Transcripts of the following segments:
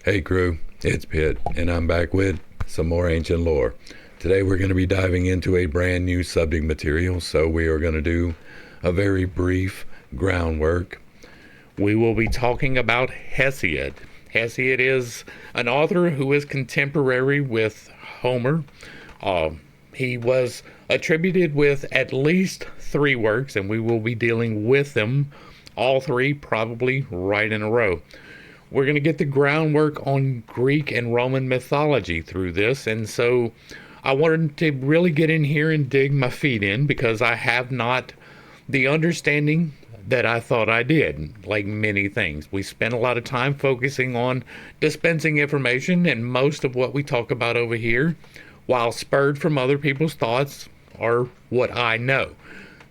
Hey crew, it's Pitt, and I'm back with some more ancient lore. Today we're going to be diving into a brand new subject material, so we are going to do a very brief groundwork. We will be talking about Hesiod. Hesiod is an author who is contemporary with Homer. He was attributed with at least 3 works, and we will be dealing with them, all 3, probably right in a row. We're going to get the groundwork on Greek and Roman mythology through this, and so I wanted to really get in here and dig my feet in because I have not the understanding that I thought I did, like many things. We spend a lot of time focusing on dispensing information, and most of what we talk about over here, while spurred from other people's thoughts, are what I know.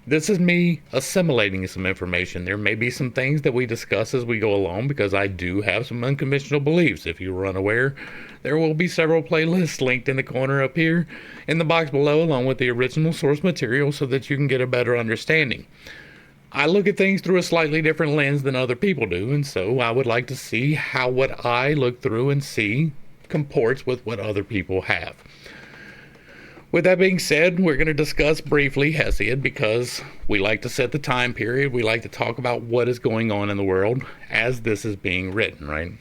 This is me assimilating some information. There may be some things that we discuss as we go along because I do have some unconventional beliefs. If you were unaware, there will be several playlists linked in the corner up here in the box below along with the original source material so that you can get a better understanding. I look at things through a slightly different lens than other people do, and so I would like to see how what I look through and see comports with what other people have. With that being said, we're going to discuss briefly Hesiod because we like to set the time period. We like to talk about what is going on in the world as this is being written, right?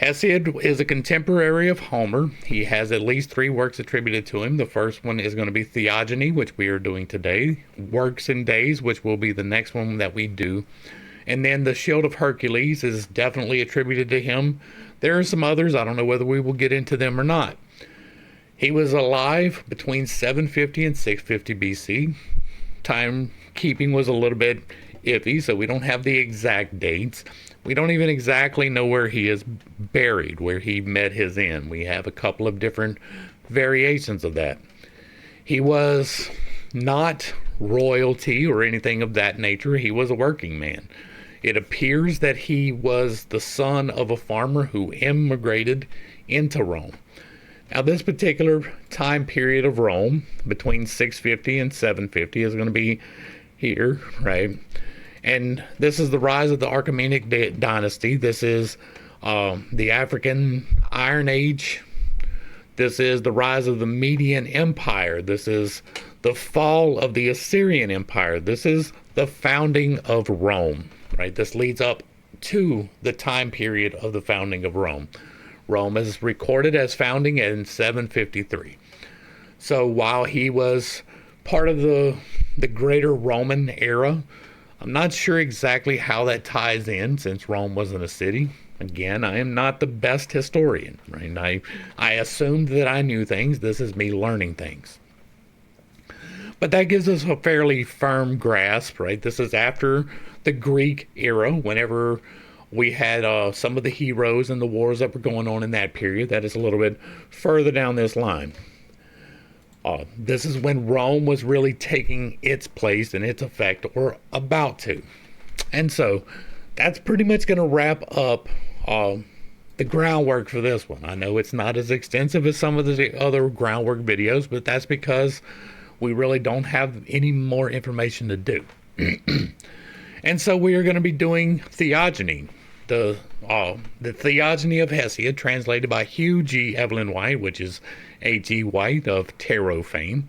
Hesiod is a contemporary of Homer. He has at least 3 works attributed to him. The first one is going to be Theogony, which we are doing today. Works and Days, which will be the next one that we do. And then the Shield of Hercules is definitely attributed to him. There are some others. I don't know whether we will get into them or not. He was alive between 750 and 650 BC. Timekeeping was a little bit iffy, so we don't have the exact dates. We don't even exactly know where he is buried, where he met his end. We have a couple of different variations of that. He was not royalty or anything of that nature. He was a working man. It appears that he was the son of a farmer who immigrated into Rome. Now, this particular time period of Rome, between 650 and 750, is going to be here, right? And this is the rise of the Achaemenid dynasty. This is the African Iron Age. This is the rise of the Median Empire. This is the fall of the Assyrian Empire. This is the founding of Rome, right? This leads up to the time period of the founding of Rome. Rome is recorded as founding in 753. So while he was part of the greater Roman era, I'm not sure exactly how that ties in since Rome wasn't a city. Again, I am not the best historian, right? I assumed that I knew things. This is me learning things. But that gives us a fairly firm grasp, right? This is after the Greek era, whenever we had some of the heroes and the wars that were going on in that period. That is a little bit further down this line. This is when Rome was really taking its place and its effect, or about to. And so that's pretty much going to wrap up the groundwork for this one. I know it's not as extensive as some of the other groundwork videos, but that's because we really don't have any more information to do. And so we are going to be doing Theogony. The Theogony of Hesiod, translated by Hugh G. Evelyn White, which is H.E. White of tarot fame.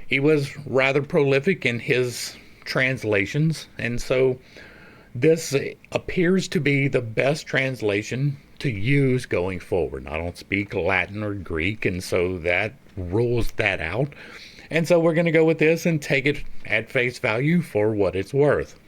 He was rather prolific in his translations, and so this appears to be the best translation to use going forward. I don't speak Latin or Greek, and so that rules that out. And so we're going to go with this and take it at face value for what it's worth.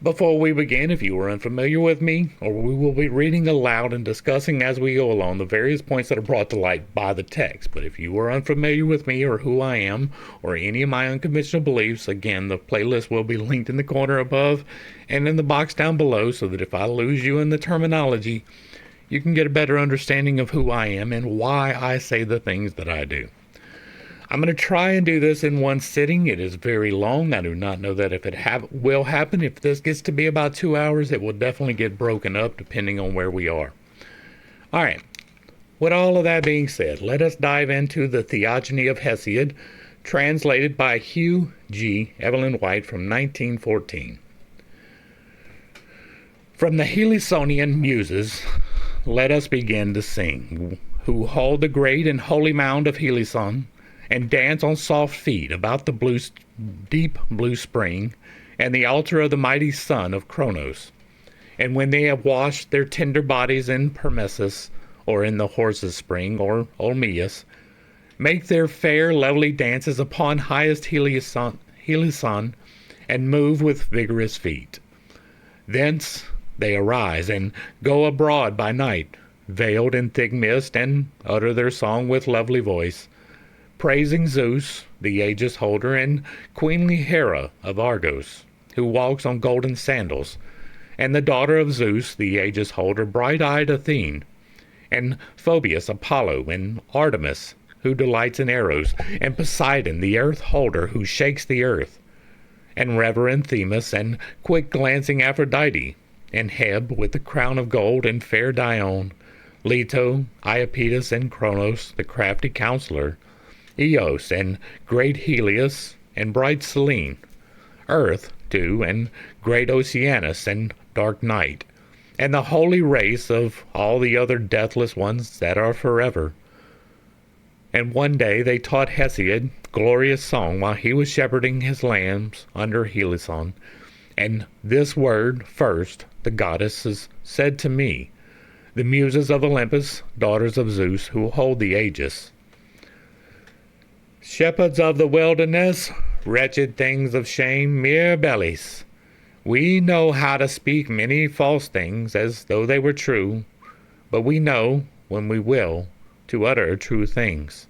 Before we begin, if you are unfamiliar with me, or we will be reading aloud and discussing as we go along the various points that are brought to light by the text. But if you are unfamiliar with me or who I am or any of my unconventional beliefs, again, the playlist will be linked in the corner above and in the box down below so that if I lose you in the terminology, you can get a better understanding of who I am and why I say the things that I do. I'm going to try and do this in one sitting. It is very long. I do not know that if it will happen. If this gets to be about 2 hours, it will definitely get broken up depending on where we are. All right. With all of that being said, let us dive into the Theogony of Hesiod, translated by Hugh G. Evelyn White from 1914. From the Heliosonian Muses, let us begin to sing, who hold the great and holy mound of Helion, and dance on soft feet about the deep blue spring, and the altar of the mighty son of Cronos. And when they have washed their tender bodies in Permessus, or in the horse's spring, or Olmius, make their fair, lovely dances upon highest Helion, and move with vigorous feet. Thence they arise and go abroad by night, veiled in thick mist, and utter their song with lovely voice, praising Zeus, the aegis holder, and queenly Hera of Argos, who walks on golden sandals, and the daughter of Zeus, the aegis holder, bright-eyed Athene, and Phoebus Apollo, and Artemis, who delights in arrows, and Poseidon, the earth holder, who shakes the earth, and reverend Themis, and quick-glancing Aphrodite, and Heb with the crown of gold, and fair Dione, Leto, Iapetus, and Cronos, the crafty counselor, Eos, and great Helios, and bright Selene, Earth, too, and great Oceanus, and dark Night, and the holy race of all the other deathless ones that are forever. And one day they taught Hesiod glorious song while he was shepherding his lambs under Helion. And this word first the goddesses said to me, the muses of Olympus, daughters of Zeus, who hold the aegis. Shepherds of the wilderness, wretched things of shame, mere bellies. We know how to speak many false things as though they were true, but we know, when we will, to utter true things.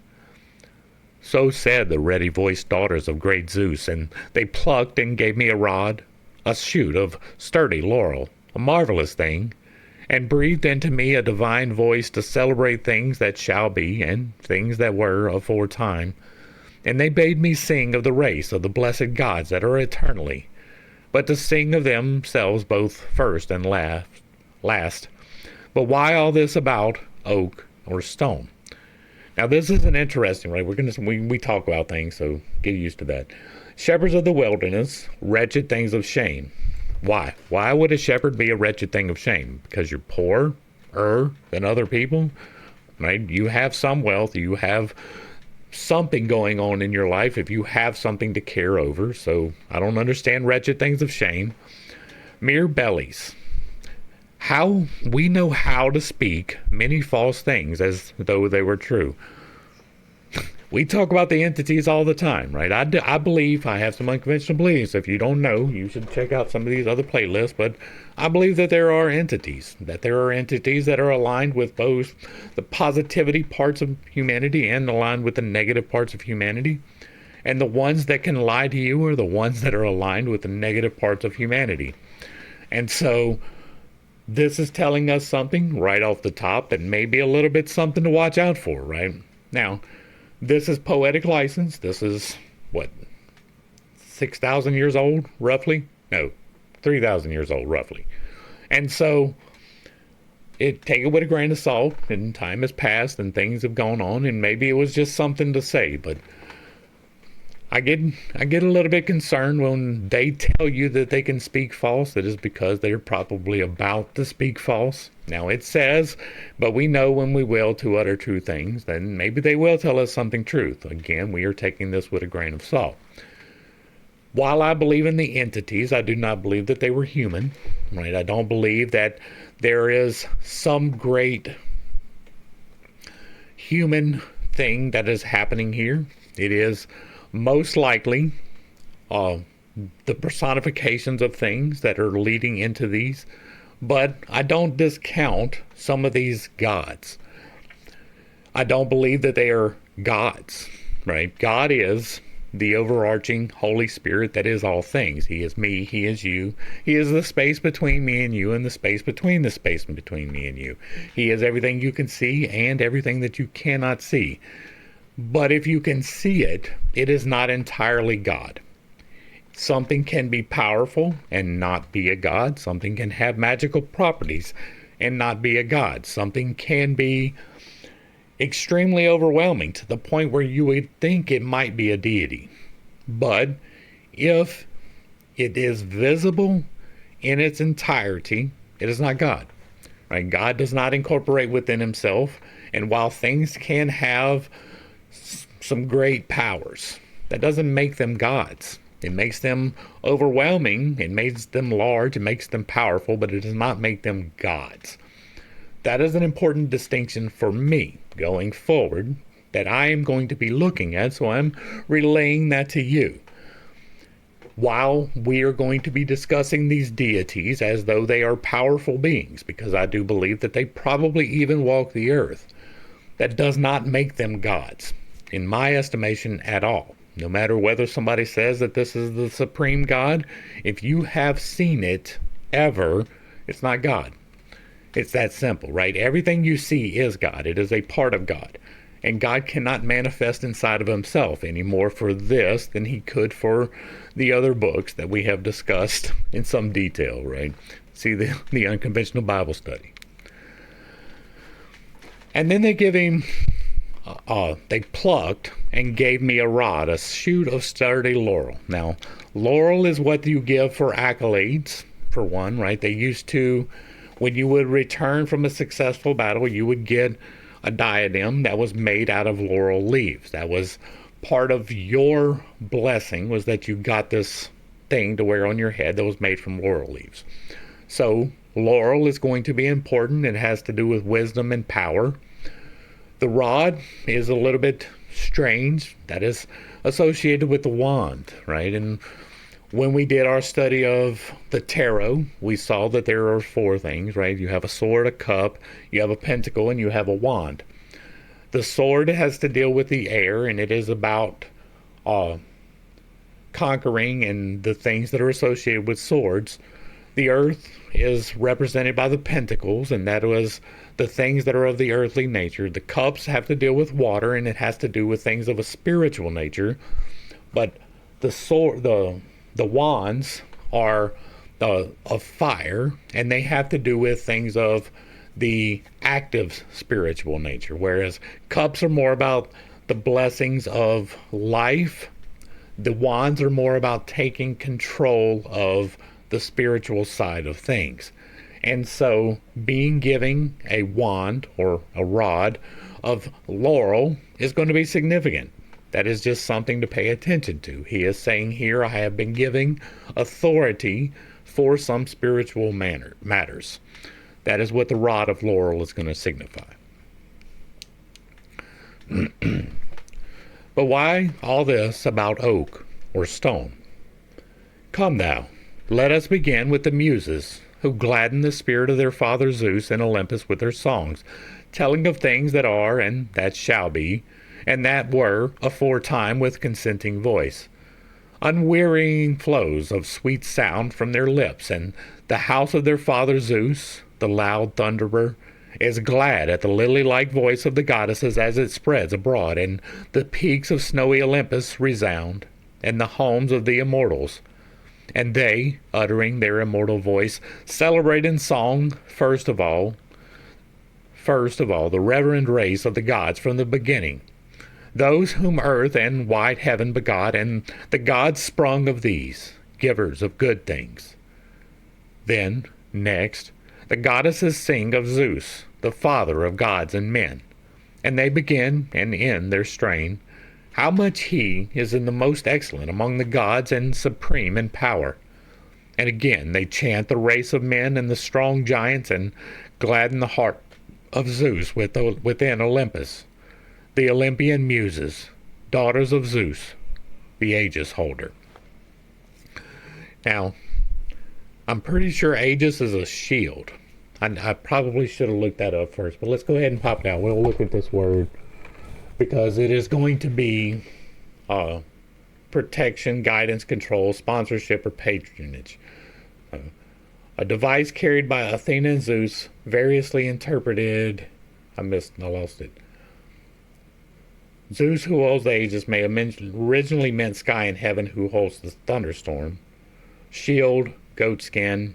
So said the ready-voiced daughters of great Zeus, and they plucked and gave me a rod, a shoot of sturdy laurel, a marvelous thing, and breathed into me a divine voice to celebrate things that shall be and things that were aforetime. And they bade me sing of the race of the blessed gods that are eternally, but to sing of themselves both first and last. But why all this about oak or stone? Now this is an interesting, right? We talk about things, so get used to that. Shepherds of the wilderness, wretched things of shame. Why? Why would a shepherd be a wretched thing of shame? Because you're poorer than other people, right? You have some wealth, you have something going on in your life if you have something to care over. So I don't understand wretched things of shame. Mere bellies. How we know how to speak many false things as though they were true. We talk about the entities all the time, right? I believe, I have some unconventional beliefs. If you don't know, you should check out some of these other playlists. But I believe that there are entities that are aligned with both the positivity parts of humanity and aligned with the negative parts of humanity. And the ones that can lie to you are the ones that are aligned with the negative parts of humanity. And so this is telling us something right off the top that may be a little bit something to watch out for, right? Now, this is poetic license. This is, 6,000 years old, roughly? No, 3,000 years old, roughly. And so, take it with a grain of salt, and time has passed, and things have gone on, and maybe it was just something to say, but I get a little bit concerned when they tell you that they can speak false. It is because they're probably about to speak false. Now it says, but we know when we will to utter true things, then maybe they will tell us something truth. Again, we are taking this with a grain of salt. While I believe in the entities, I do not believe that they were human, right? I don't believe that there is some great human thing that is happening here. It is most likely the personifications of things that are leading into these, but I don't discount some of these gods. I don't believe that they are gods, right? God is the overarching Holy Spirit that is all things. He is me, He is you. He is the space between me and you and the space between me and you. He is everything you can see and everything that you cannot see. But if you can see it, it is not entirely God. Something can be powerful and not be a god. Something can have magical properties and not be a god. Something can be extremely overwhelming to the point where you would think it might be a deity. But if it is visible in its entirety, it is not God. Right? God does not incorporate within himself. And while things can have some great powers, that doesn't make them gods. It makes them overwhelming, it makes them large, it makes them powerful, but it does not make them gods. That is an important distinction for me going forward that I am going to be looking at, so I'm relaying that to you. While we are going to be discussing these deities as though they are powerful beings, because I do believe that they probably even walk the earth, that does not make them gods, in my estimation, at all. No matter whether somebody says that this is the supreme God, if you have seen it ever, it's not God. It's that simple, right? Everything you see is God. It is a part of God. And God cannot manifest inside of himself any more for this than he could for the other books that we have discussed in some detail, right? See the Unconventional Bible Study. And then they give him, they plucked and gave me a rod, a shoot of sturdy laurel. Now, laurel is what you give for accolades, for one, right? They used to, when you would return from a successful battle, you would get a diadem that was made out of laurel leaves. That was part of your blessing, was that you got this thing to wear on your head that was made from laurel leaves. So laurel is going to be important. It has to do with wisdom and power. The rod is a little bit strange. That is associated with the wand, right? And when we did our study of the tarot, we saw that there are 4 things, right? You have a sword, a cup, you have a pentacle, and you have a wand. The sword has to deal with the air, and it is about conquering and the things that are associated with swords. The earth is represented by the pentacles, and that was the things that are of the earthly nature. The cups have to deal with water, and it has to do with things of a spiritual nature. But the sword, the wands are of fire, and they have to do with things of the active spiritual nature, whereas cups are more about the blessings of life. The wands are more about taking control of the spiritual side of things. And so being giving a wand or a rod of laurel is going to be significant. That is just something to pay attention to. He is saying here, I have been giving authority for some spiritual matters. That is what the rod of laurel is going to signify. But why all this about oak or stone? Come thou, let us begin with the Muses, who gladden the spirit of their father Zeus in Olympus with their songs, telling of things that are and that shall be, and that were aforetime with consenting voice. Unwearying flows of sweet sound from their lips, and the house of their father Zeus, the loud thunderer, is glad at the lily-like voice of the goddesses as it spreads abroad, and the peaks of snowy Olympus resound, and the homes of the immortals. And they, uttering their immortal voice, celebrate in song, first of all, the reverend race of the gods from the beginning, those whom earth and wide heaven begot, and the gods sprung of these, givers of good things. Then, next, the goddesses sing of Zeus, the father of gods and men, and they begin and end their strain, how much he is in the most excellent among the gods and supreme in power. And again they chant the race of men and the strong giants, and gladden the heart of Zeus within Olympus, the Olympian Muses, daughters of Zeus, the Aegis holder. Now, I'm pretty sure Aegis is a shield. I probably should have looked that up first, but let's go ahead and pop it out. We'll look at this word, because it is going to be protection, guidance, control, sponsorship, or patronage. A device carried by Athena and Zeus, variously interpreted. I lost it. Zeus, who holds the Aegis, may have originally meant sky and heaven, who holds the thunderstorm. Shield, goat skin.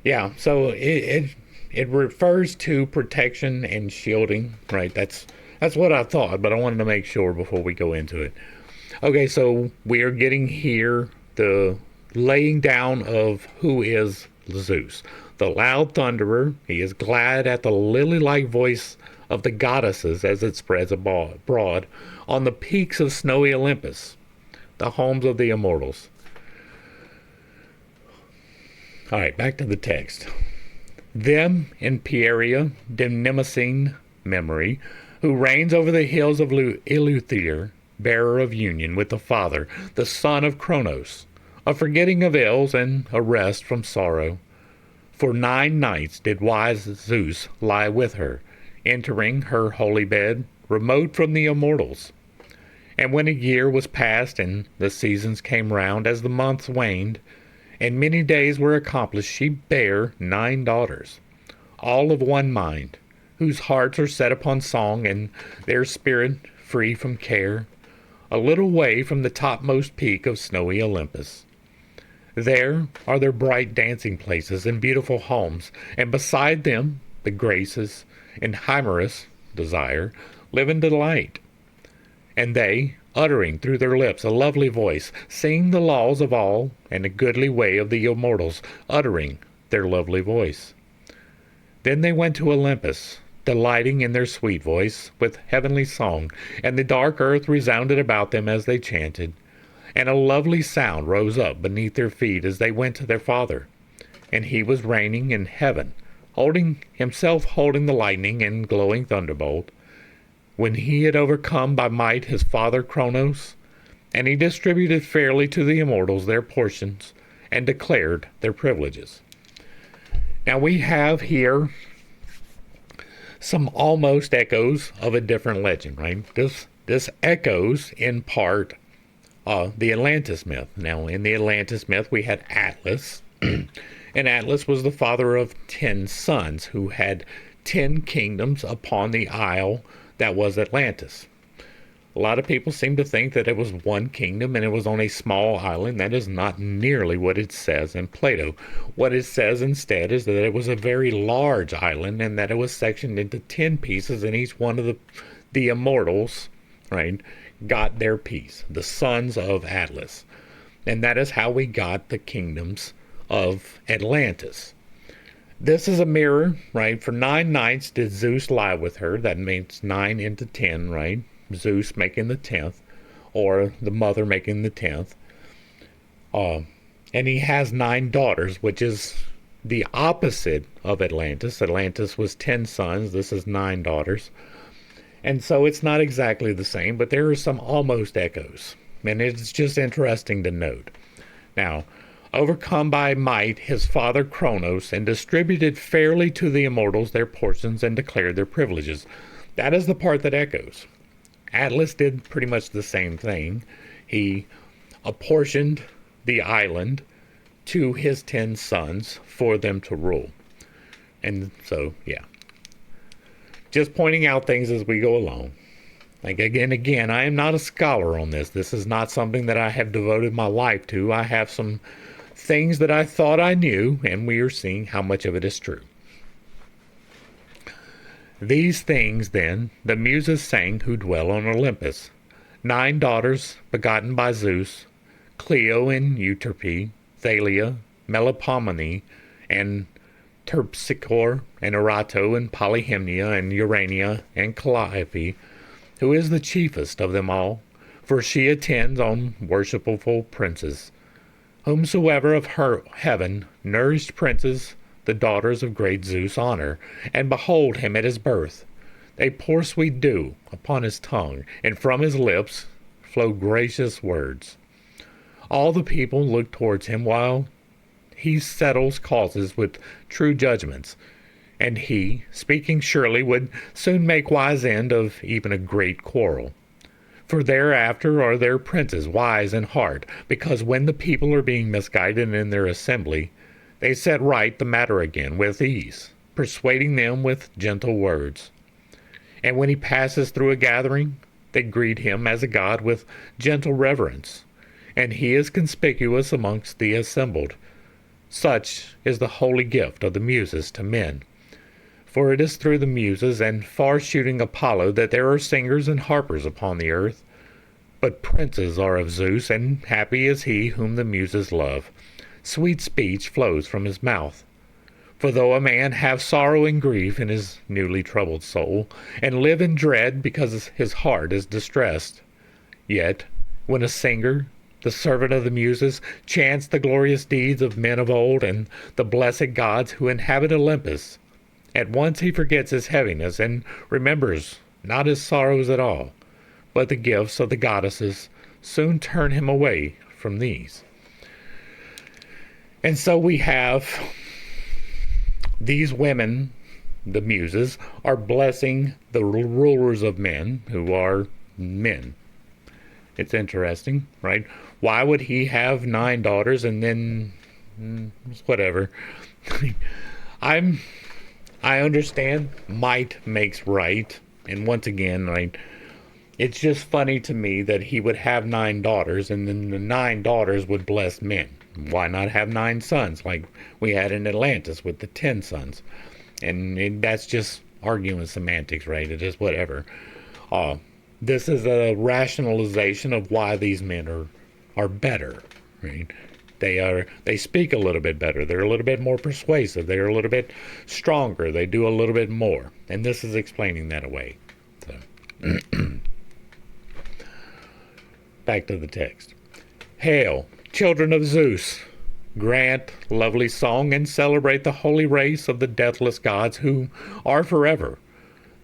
Yeah, so it refers to protection and shielding, right? That's what I thought, but I wanted to make sure before we go into it. Okay, so we are getting here the laying down of who is Zeus. The loud thunderer, he is glad at the lily-like voice of the goddesses as it spreads abroad on the peaks of snowy Olympus, the homes of the immortals. All right, back to the text. Them in Pieria, Mnemosyne memory, who reigns over the hills of Eleuther, bearer of union with the Father, the Son of Kronos, a forgetting of ills and a rest from sorrow. For 9 nights did wise Zeus lie with her, entering her holy bed, remote from the immortals. And when a year was past and the seasons came round as the months waned, and many days were accomplished, she bare 9 daughters, all of one mind, whose hearts are set upon song and their spirit free from care, a little way from the topmost peak of snowy Olympus. There are their bright dancing places and beautiful homes, and beside them the Graces and Chimeras, desire, live in delight. And they, uttering through their lips a lovely voice, sing the laws of all and a goodly way of the immortals, uttering their lovely voice. Then they went to Olympus, delighting in their sweet voice with heavenly song, and the dark earth resounded about them as they chanted. And a lovely sound rose up beneath their feet as they went to their father. And he was reigning in heaven, holding the lightning and glowing thunderbolt, when he had overcome by might his father Kronos, and he distributed fairly to the immortals their portions, and declared their privileges. Now we have here some almost echoes of a different legend, right? This echoes in part the Atlantis myth. Now, in the Atlantis myth, we had Atlas, and Atlas was the father of 10 sons who had 10 kingdoms upon the isle that was Atlantis. A lot of people seem to think that it was one kingdom and it was on a small island. That is not nearly what it says in Plato. What it says instead is that it was a very large island and that it was sectioned into 10 pieces, and each one of the immortals, right, got their piece, the sons of Atlas. And that is how we got the kingdoms of Atlantis. This is a mirror, right? For 9 nights did Zeus lie with her. That means 9 into 10, right? Zeus making the 10th, or the mother making the 10th. And he has 9 daughters, which is the opposite of Atlantis. Atlantis was 10 sons. This is 9 daughters. And so it's not exactly the same, but there are some almost echoes. And it's just interesting to note. Now, overcome by might his father Kronos, and distributed fairly to the immortals their portions and declared their privileges. That is the part that echoes. Atlas did pretty much the same thing. He apportioned the island to his 10 sons for them to rule. And so, yeah. Just pointing out things as we go along. Like again, I am not a scholar on this. This is not something that I have devoted my life to. I have some things that I thought I knew, and we are seeing how much of it is true. These things, then, the Muses sang who dwell on Olympus. 9 daughters begotten by Zeus, Clio and Euterpe, Thalia, Melpomene, and Terpsichore, and Erato, and Polyhymnia, and Urania, and Calliope, who is the chiefest of them all, for she attends on worshipful princes. Whomsoever of her heaven nourished princes, the daughters of great Zeus honor, and behold him at his birth. They pour sweet dew upon his tongue, and from his lips flow gracious words. All the people look towards him while he settles causes with true judgments, and he, speaking surely, would soon make wise end of even a great quarrel. For thereafter are their princes wise in heart, because when the people are being misguided in their assembly, they set right the matter again with ease, persuading them with gentle words. And when he passes through a gathering, they greet him as a god with gentle reverence, and he is conspicuous amongst the assembled. Such is the holy gift of the Muses to men. For it is through the Muses and far-shooting Apollo that there are singers and harpers upon the earth. But princes are of Zeus, and happy is he whom the Muses love. sweet speech flows from his mouth. For though a man have sorrow and grief in his newly troubled soul, and live in dread because his heart is distressed, yet when a singer, the servant of the Muses, chants the glorious deeds of men of old and the blessed gods who inhabit Olympus, at once he forgets his heaviness and remembers not his sorrows at all, but the gifts of the goddesses soon turn him away from these. And so we have these women, the Muses, are blessing the rulers of men who are men. It's interesting, right? Why would he have 9 daughters and then whatever? I understand might makes right, and once again, right, it's just funny to me that he would have 9 daughters and then the 9 daughters would bless men. Why not have 9 sons like we had in Atlantis with the 10 sons? And that's just arguing semantics, right? It is whatever. This is a rationalization of why these men are better, right? They speak a little bit better. They're a little bit more persuasive. They're a little bit stronger. They do a little bit more. And this is explaining that away. So back to the text. Hail, children of Zeus, grant lovely song and celebrate the holy race of the deathless gods who are forever,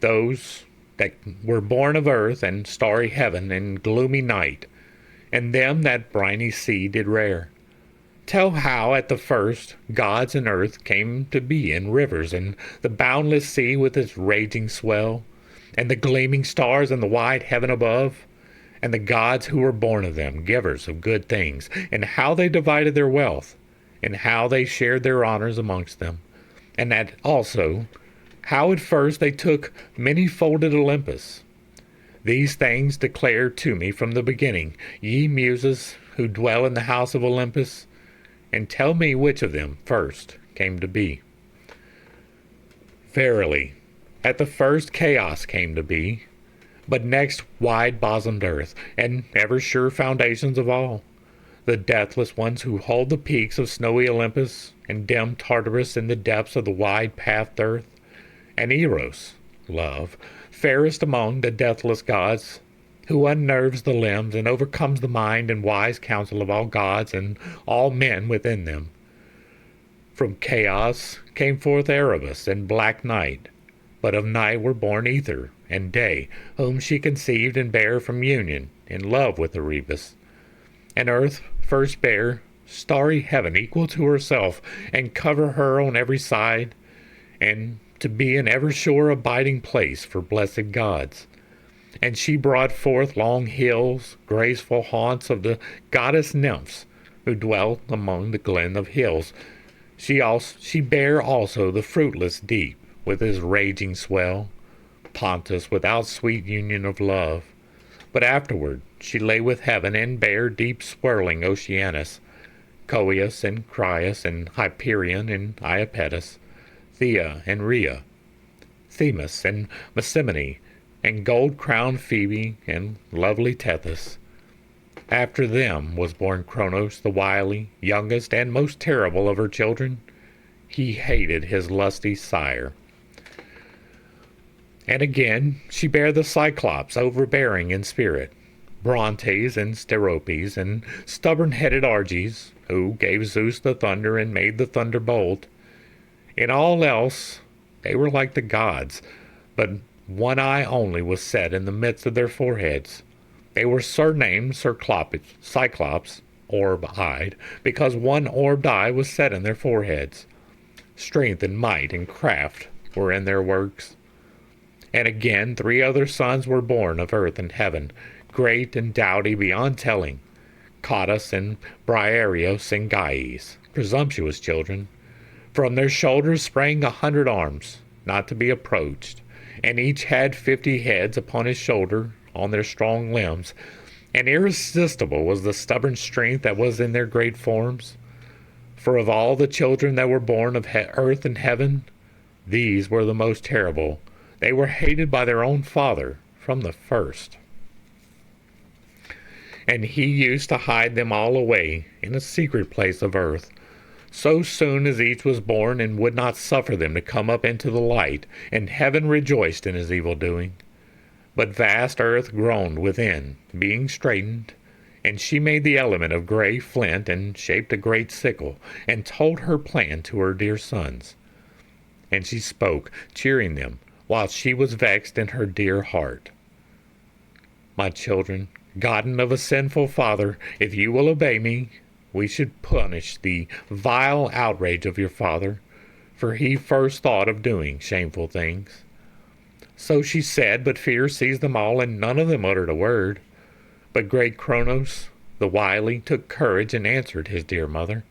those that were born of earth and starry heaven and gloomy night, and them that briny sea did rear. Tell how at the first gods and earth came to be in rivers, and the boundless sea with its raging swell, and the gleaming stars and the wide heaven above, and the gods who were born of them, givers of good things, and how they divided their wealth, and how they shared their honors amongst them, and that also how at first they took many-folded Olympus. These things declare to me from the beginning, ye Muses who dwell in the house of Olympus, and tell me which of them first came to be. Verily, at the first chaos came to be, but next wide-bosomed earth, and ever-sure foundations of all, the deathless ones who hold the peaks of snowy Olympus, and dim Tartarus in the depths of the wide-pathed earth, and Eros, love, fairest among the deathless gods, who unnerves the limbs and overcomes the mind and wise counsel of all gods and all men within them. From chaos came forth Erebus and black night, but of night were born Ether and Day, whom she conceived and bare from union in love with Erebus. And earth first bare starry heaven equal to herself, and cover her on every side, and to be an ever sure abiding place for blessed gods. And she brought forth long hills, graceful haunts of the goddess nymphs, who dwelt among the glen of hills. She bare also the fruitless deep, with his raging swell, Pontus without sweet union of love. But afterward she lay with heaven, and bare deep swirling Oceanus, Coeus and Crius, and Hyperion and Iapetus, Thea and Rhea, Themis and Messimene, and gold-crowned Phoebe, and lovely Tethys. After them was born Cronos, the wily, youngest, and most terrible of her children. He hated his lusty sire. And again she bare the Cyclops, overbearing in spirit, Brontes and Steropes, and stubborn-headed Arges, who gave Zeus the thunder and made the thunderbolt. In all else they were like the gods, but one eye only was set in the midst of their foreheads. They were surnamed Cyclops, orb-eyed, because one orbed eye was set in their foreheads. Strength and might and craft were in their works. And again 3 other sons were born of earth and heaven, great and doughty beyond telling, Cottus and Briareos and Gyes, presumptuous children. From their shoulders sprang 100 arms, not to be approached, and each had 50 heads upon his shoulder on their strong limbs, and irresistible was the stubborn strength that was in their great forms. For of all the children that were born of earth and heaven, these were the most terrible. They were hated by their own father from the first. And he used to hide them all away in a secret place of earth, so soon as each was born, and would not suffer them to come up into the light, and heaven rejoiced in his evil doing. But vast earth groaned within, being straitened, and she made the element of gray flint, and shaped a great sickle, and told her plan to her dear sons. And she spoke, cheering them, while she was vexed in her dear heart. My children, gotten of a sinful father, if you will obey me, we should punish the vile outrage of your father, for he first thought of doing shameful things. So she said, but fear seized them all, and none of them uttered a word. But great Cronos, the wily, took courage and answered his dear mother.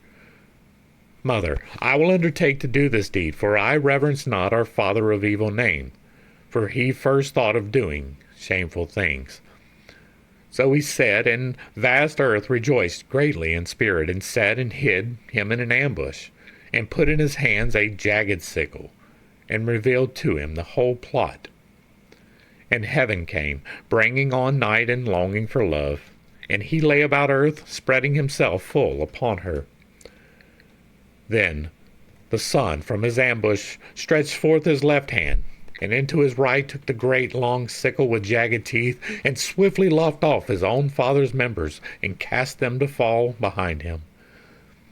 Mother, I will undertake to do this deed, for I reverence not our father of evil name, for he first thought of doing shameful things. So he said, and vast earth rejoiced greatly in spirit, and set and hid him in an ambush, and put in his hands a jagged sickle, and revealed to him the whole plot. And heaven came, bringing on night and longing for love, and he lay about earth, spreading himself full upon her. Then the sun from his ambush stretched forth his left hand, and into his right took the great long sickle with jagged teeth, and swiftly lopped off his own father's members, and cast them to fall behind him.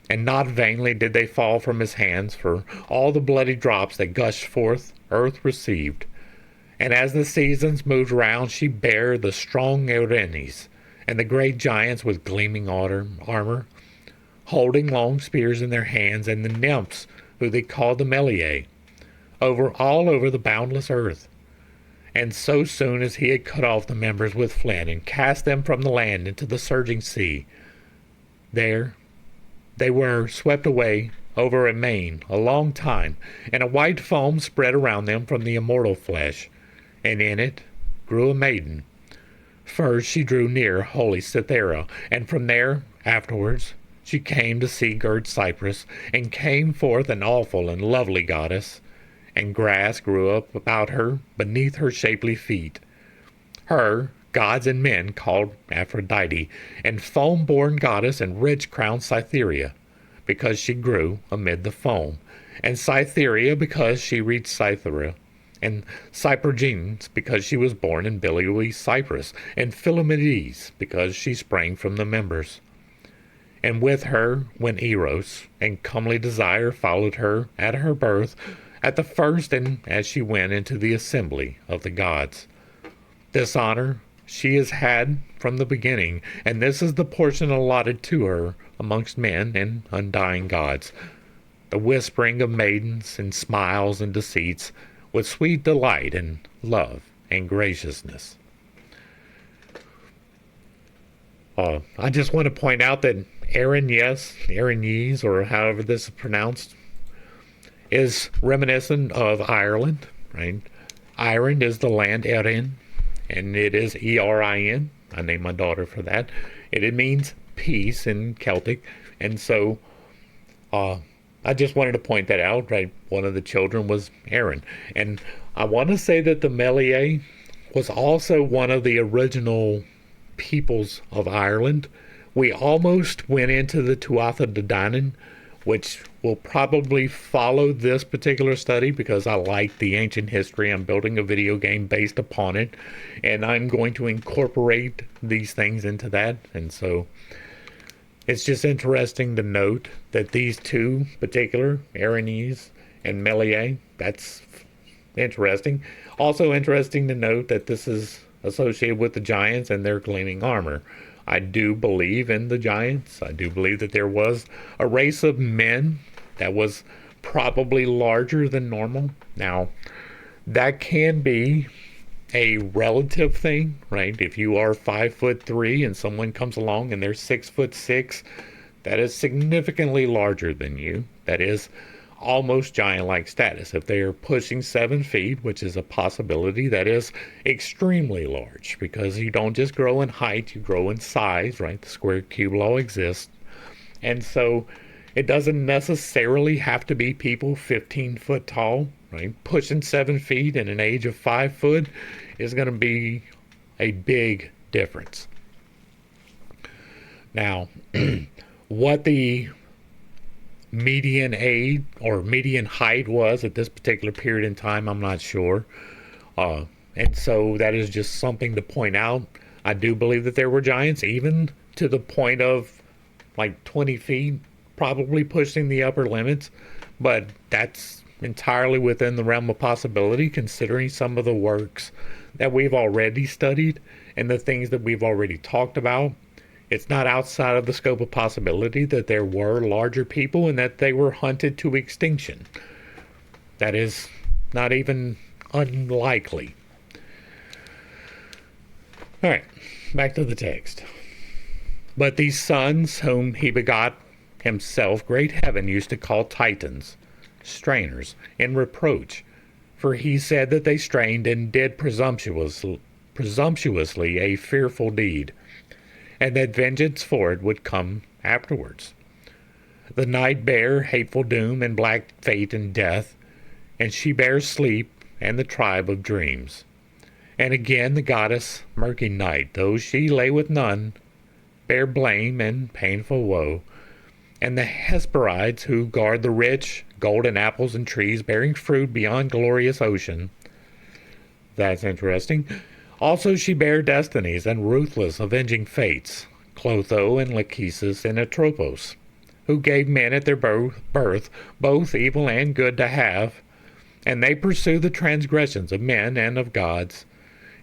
And not vainly did they fall from his hands, for all the bloody drops that gushed forth earth received. And as the seasons moved round, she bare the strong Erinyes, and the great giants with gleaming armor, holding long spears in their hands, and the nymphs, who they called the Meliae, all over the boundless earth. And so soon as he had cut off the members with flint, and cast them from the land into the surging sea, there they were swept away over a main a long time, and a white foam spread around them from the immortal flesh, and in it grew a maiden. First she drew near holy Cythera, and from there afterwards she came to sea-girt Cyprus, and came forth an awful and lovely goddess, and grass grew up about her beneath her shapely feet. Her gods and men called Aphrodite, and foam-born goddess and rich-crowned Cytherea, because she grew amid the foam, and Cytherea because she reached Cythera, and Cyprogenes because she was born in billowy Cyprus, and Philomedes because she sprang from the members. And with her went Eros, and comely Desire followed her at her birth, at the first, and as she went into the assembly of the gods. This honor she has had from the beginning, and this is the portion allotted to her amongst men and undying gods, the whispering of maidens, and smiles and deceits, with sweet delight and love and graciousness. I just want to point out that Erinyes, or however this is pronounced, is reminiscent of Ireland, right? Ireland is the land Erin, and it is Erin. I named my daughter for that. It means peace in Celtic, and so I just wanted to point that out, right? One of the children was Erin, and I want to say that the Meliae was also one of the original peoples of Ireland. We almost went into the Tuatha De Danann, which will probably follow this particular study because I like the ancient history. I'm building a video game based upon it, and I'm going to incorporate these things into that. And so it's just interesting to note that these two particular, Erinyes and Meliae, that's interesting. Also interesting to note that this is associated with the giants and their gleaming armor. I do believe in the giants. I do believe that there was a race of men that was probably larger than normal. Now, that can be a relative thing, right? If you are 5'3" and someone comes along and they're 6'6", that is significantly larger than you. That is almost giant-like status. If they are pushing 7 feet, which is a possibility, that is extremely large, because you don't just grow in height, you grow in size, right? The square cube law exists. And so it doesn't necessarily have to be people 15 foot tall, right? Pushing 7 feet in an age of 5 foot is going to be a big difference. Now, what the median age or median height was at this particular period in time. I'm not sure. And so that is just something to point out. I do believe that there were giants, even to the point of like 20 feet, probably pushing the upper limits. But that's entirely within the realm of possibility, considering some of the works that we've already studied and the things that we've already talked about. It's not outside of the scope of possibility that there were larger people and that they were hunted to extinction. That is not even unlikely. All right, back to the text. But these sons whom he begot himself, great heaven used to call Titans, strainers, in reproach. For he said that they strained and did presumptuously a fearful deed, and that vengeance for it would come afterwards. The night bare hateful doom and black fate and death, and she bears sleep and the tribe of dreams. And again the goddess murky night, though she lay with none, bare blame and painful woe. And the Hesperides who guard the rich, golden apples and trees bearing fruit beyond glorious ocean. That's interesting. Also she bare destinies and ruthless avenging fates, Clotho and Lachesis and Atropos, who gave men at their birth both evil and good to have, and they pursue the transgressions of men and of gods.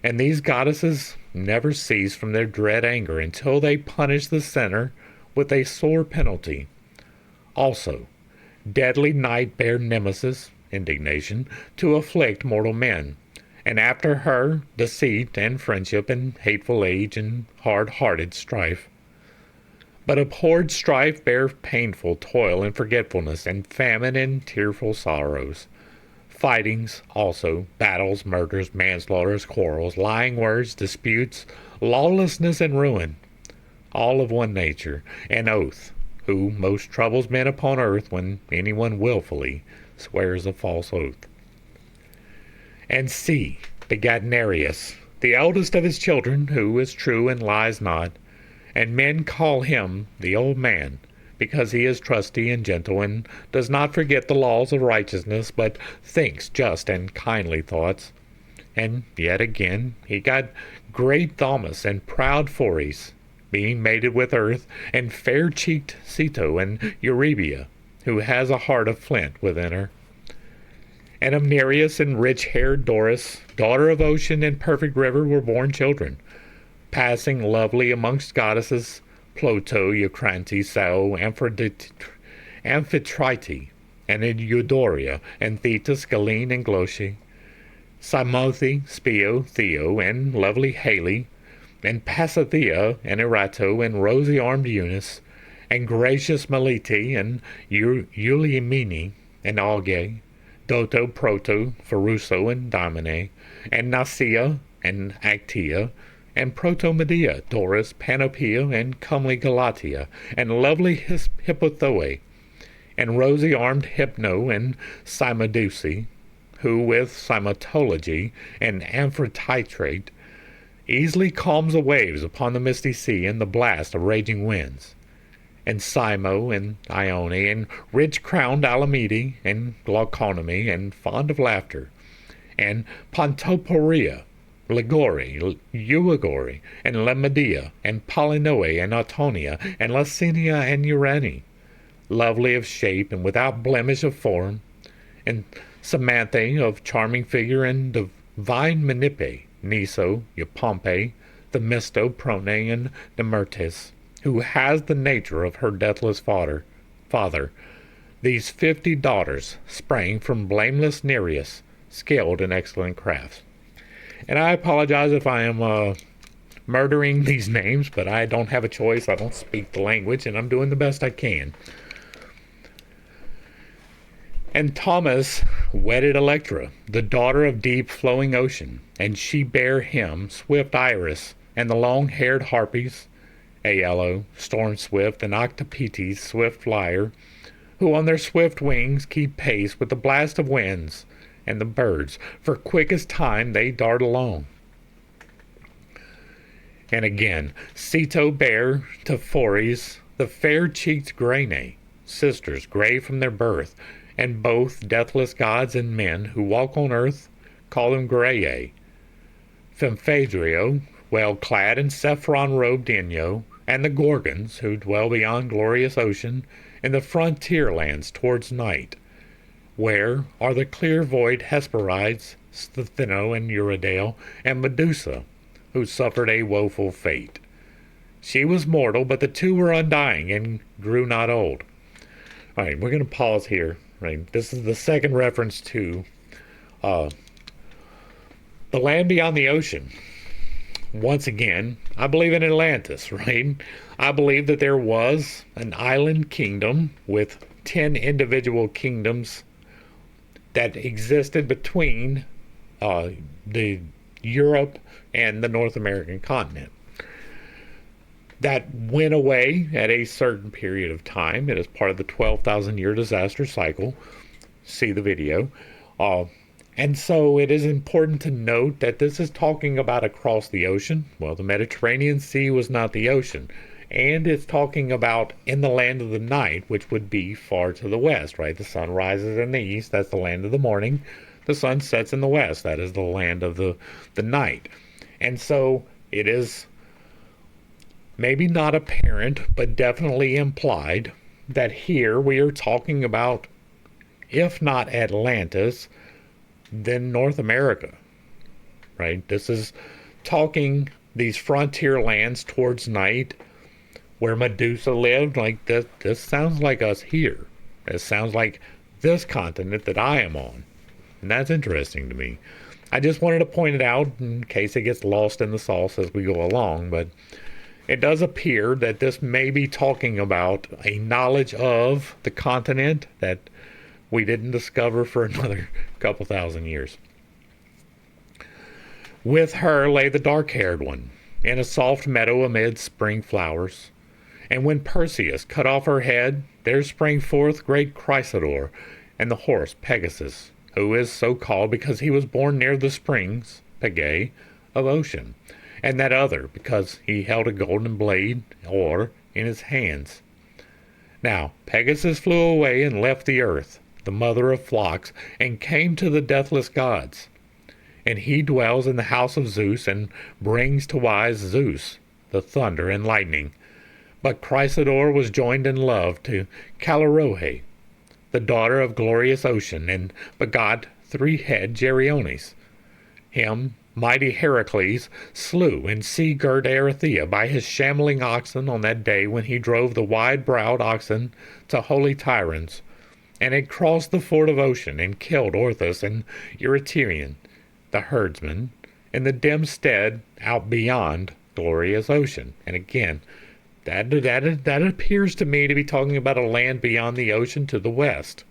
And these goddesses never cease from their dread anger until they punish the sinner with a sore penalty. Also, deadly night bare Nemesis, indignation, to afflict mortal men, and after her deceit and friendship and hateful age and hard-hearted strife. But abhorred strife bare painful toil and forgetfulness and famine and tearful sorrows. Fightings also, battles, murders, manslaughters, quarrels, lying words, disputes, lawlessness and ruin, all of one nature, and oath, who most troubles men upon earth when anyone wilfully swears a false oath. And C begat Nereus, the eldest of his children, who is true and lies not, and men call him the old man, because he is trusty and gentle, and does not forget the laws of righteousness, but thinks just and kindly thoughts. And yet again he got great Thaumas and proud Phores, being mated with earth, and fair-cheeked Ceto and Eurybia, who has a heart of flint within her. And of Nereus and rich-haired Doris, daughter of ocean and perfect river, were born children, passing lovely amongst goddesses, Ploto, Eucrante, Sao, Amphitrite, and Eudoria, and Thetis, Galine, and Gloche, Simothe, Spio, Theo, and lovely Hale, and Pasithea, and Erato, and rosy-armed Eunice, and gracious Melite, and Euliamene, and Auge, Doto, Proto, Pharuso, and Domine, and Nacia, and Actea, and Protomedea, Doris, Panopea, and comely Galatea, and lovely Hippothoe, and rosy-armed Hypno, and Cymodeuce, who with cymatology and amphitrite easily calms the waves upon the misty sea and the blast of raging winds, and Simo, and Ione, and rich-crowned Alamede, and Glauconomy, and fond of laughter, and Pontoporia, Ligori, Euagori, and Lemedea, and Polynoe, and Autonia, and Lacinia, and Urani, lovely of shape and without blemish of form, and Samanthe of charming figure and divine Menippe, Niso, Eupompe, Themisto, Prone, and Nemertis, who has the nature of her deathless father. These 50 daughters sprang from blameless Nereus, skilled in excellent crafts. And I apologize if I am murdering these names, but I don't have a choice. I don't speak the language, and I'm doing the best I can. And Thomas wedded Electra, the daughter of deep flowing ocean, and she bare him swift Iris, and the long-haired Harpies, Aello, storm-swift, and Octopetes, swift flyer, who on their swift wings keep pace with the blast of winds, and the birds, for quick as time they dart along. And again, Ceto bare to Phores the fair-cheeked Graene, sisters, gray from their birth, and both deathless gods and men who walk on earth call them Graeae. Femphadrio, well clad in saffron-robed Enyo, and the Gorgons, who dwell beyond glorious ocean, in the frontier lands towards night, where are the clear-void Hesperides, Stheno and Eurydice, and Medusa, who suffered a woeful fate. She was mortal, but the two were undying and grew not old. All right, we're going to pause here. Right, this is the second reference to the land beyond the ocean. Once again, I believe in Atlantis, right? I believe that there was an island kingdom with 10 individual kingdoms that existed between the Europe and the North American continent. That went away at a certain period of time. It is part of the 12,000 year disaster cycle. See the video. And so it is important to note that this is talking about across the ocean. Well, the Mediterranean Sea was not the ocean. And it's talking about in the land of the night, which would be far to the west, right? The sun rises in the east, that's the land of the morning. The sun sets in the west, that is the land of the night. And so it is maybe not apparent, but definitely implied that here we are talking about, if not Atlantis, then North America, right? This is talking these frontier lands towards night where Medusa lived. Like this sounds like us here. It sounds like this continent that I am on. And that's interesting to me. I just wanted to point it out in case it gets lost in the sauce as we go along, but it does appear that this may be talking about a knowledge of the continent that we didn't discover for another couple thousand years. With her lay the dark-haired one, in a soft meadow amid spring flowers. And when Perseus cut off her head, there sprang forth great Chrysaor, and the horse Pegasus, who is so called because he was born near the springs, Pegae, of ocean, and that other because he held a golden blade, or in his hands. Now Pegasus flew away and left the earth, the mother of flocks, and came to the deathless gods. And he dwells in the house of Zeus, and brings to wise Zeus the thunder and lightning. But Chrysaor was joined in love to Callirrhoe, the daughter of glorious Ocean, and begot three-head Geryones. Him mighty Heracles slew in sea-girt Erythea by his shambling oxen on that day when he drove the wide-browed oxen to holy Tiryns, and had crossed the ford of Ocean, and killed Orthus and Eurytion, the herdsman, in the dim stead out beyond glorious Ocean. And again, that appears to me to be talking about a land beyond the ocean to the west.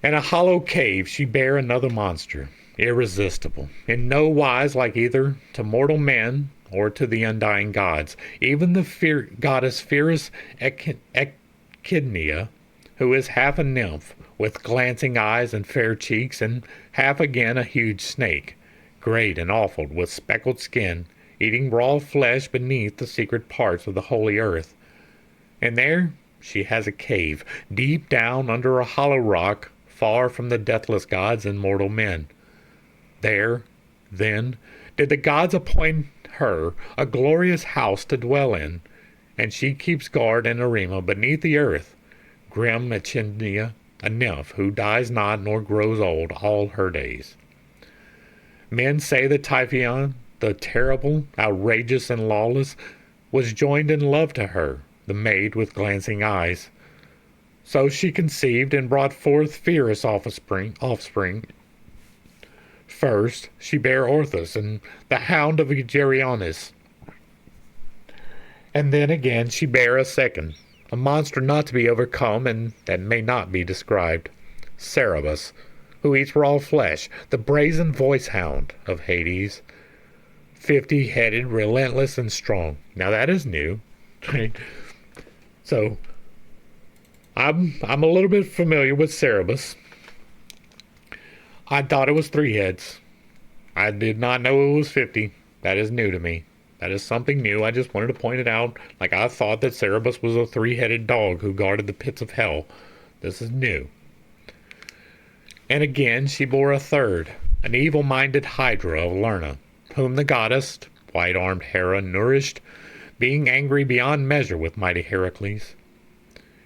In a hollow cave she bare another monster, irresistible, in no wise like either to mortal men or to the undying gods, even the goddess fierce Echidnia, who is half a nymph, with glancing eyes and fair cheeks, and half again a huge snake, great and awful, with speckled skin, eating raw flesh beneath the secret parts of the holy earth. And there she has a cave, deep down under a hollow rock, far from the deathless gods and mortal men. There, then, did the gods appoint her a glorious house to dwell in, and she keeps guard in Arima beneath the earth, grim Echidnia, a nymph who dies not nor grows old all her days. Men say that Typhon, the terrible, outrageous, and lawless, was joined in love to her, the maid with glancing eyes. So she conceived and brought forth fierce offspring. First she bare Orthus and the hound of Geryones, and then again she bare a second, a monster not to be overcome and that may not be described, Cerberus, who eats raw flesh, the brazen voice hound of Hades, 50-headed, relentless, and strong. Now that is new. Right? So I'm a little bit familiar with Cerberus. I thought it was 3 heads. I did not know it was 50. That is new to me. That is something new. I just wanted to point it out. Like I thought that Cerberus was a three-headed dog who guarded the pits of hell. This is new. And again she bore a third, an evil-minded Hydra of Lerna, whom the goddess, white-armed Hera, nourished, being angry beyond measure with mighty Heracles.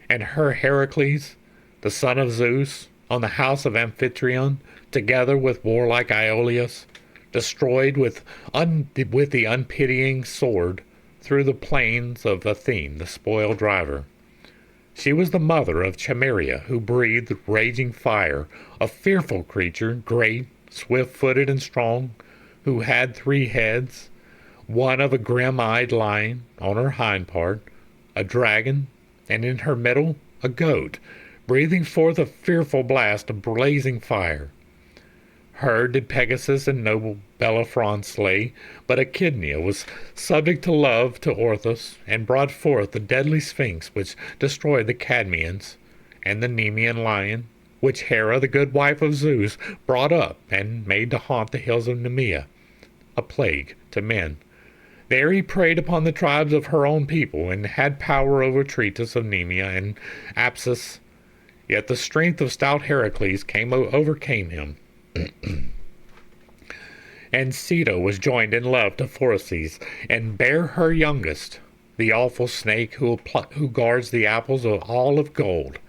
And her Heracles, the son of Zeus, on the house of Amphitryon, together with warlike Iolaus, destroyed with the unpitying sword through the plains of Athene, the spoil driver. She was the mother of Chimeria, who breathed raging fire, a fearful creature, great, swift-footed, and strong, who had 3 heads, one of a grim-eyed lion on her hind part, a dragon, and in her middle a goat, breathing forth a fearful blast of blazing fire. Her did Pegasus and noble Bellerophon slay, but Echidna was subject to love to Orthus, and brought forth the deadly Sphinx which destroyed the Cadmeans, and the Nemean lion, which Hera, the good wife of Zeus, brought up and made to haunt the hills of Nemea, a plague to men. There he preyed upon the tribes of her own people, and had power over Tretus of Nemea and Apsus. Yet the strength of stout Heracles overcame him. And Ceto was joined in love to Phorcys, and bare her youngest, the awful snake who guards the apples of all of gold,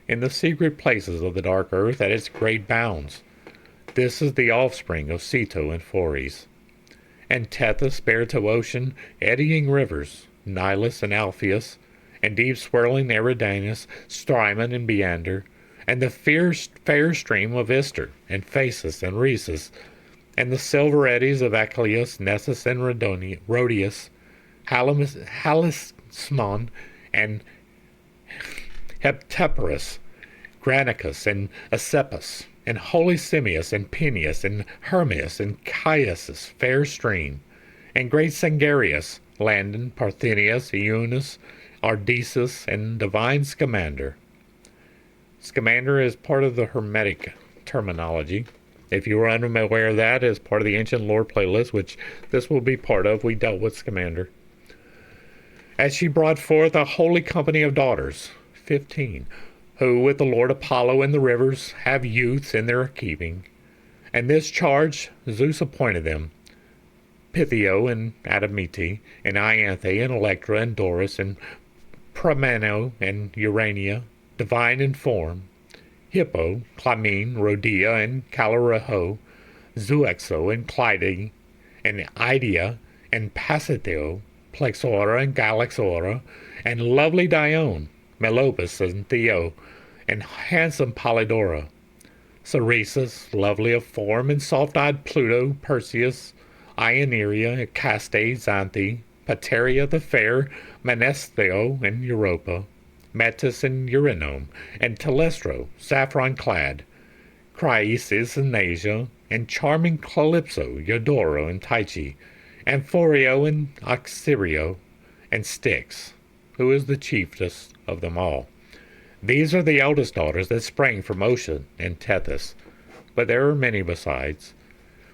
in the secret places of the dark earth at its great bounds. This is the offspring of Ceto and Phorcys. And Tethys bare to ocean eddying rivers, Nilus and Alpheus, and deep-swirling Eridanus, Strymon and Meander, and the fair stream of Ister, and Phasis and Rhesus, and the silver eddies of Achelous, Nessus and Rhodius, Halismon, and Heptaporus, Granicus, and Asepus, and holy Simmias, and Peneus, and Hermias, and Chiasus, fair stream, and great Sangarius, Landon, Parthenius, Eunice, Ardesus, and divine Scamander. Scamander is part of the Hermetic terminology. If you were unaware of that, as part of the ancient lore playlist, which this will be part of, we dealt with Scamander. As she brought forth a holy company of daughters, 15, who with the Lord Apollo in the rivers have youths in their keeping. And this charge Zeus appointed them, Pythio and Adamete, and Ianthe and Electra and Doris and Pramano and Urania, divine in form, Hippo, Clymene, Rhodia, and Calaraho, Zuexo, and Clyde, and Idea, and Pasitheo, Plexora, and Galaxora, and lovely Dione, Melopus, and Theo, and handsome Polydora, Ceresus, lovely of form, and soft-eyed Pluto, Perseus, Ioneria, Caste, Xanthe, Pateria the fair, Menestho, and Europa, Metis and Eurinome, and Telestro, saffron-clad, Criesis and Asia, and charming Calypso, Eudoro, and Tyche, Amphorio and Oxyrio, and Styx, who is the chiefest of them all. These are the eldest daughters that sprang from Ocean and Tethys, but there are many besides.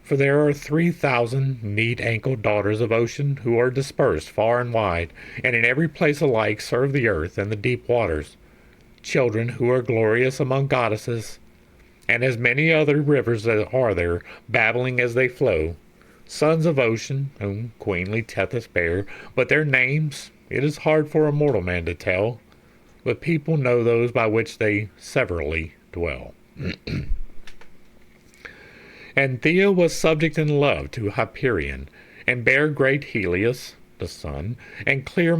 For there are 3,000 neat-ankled daughters of Ocean who are dispersed far and wide, and in every place alike serve the earth and the deep waters, children who are glorious among goddesses, and as many other rivers are there, babbling as they flow, sons of Ocean, whom queenly Tethys bare, but their names it is hard for a mortal man to tell, but people know those by which they severally dwell. And Thea was subject in love to Hyperion, and bare great Helios, the sun, and clear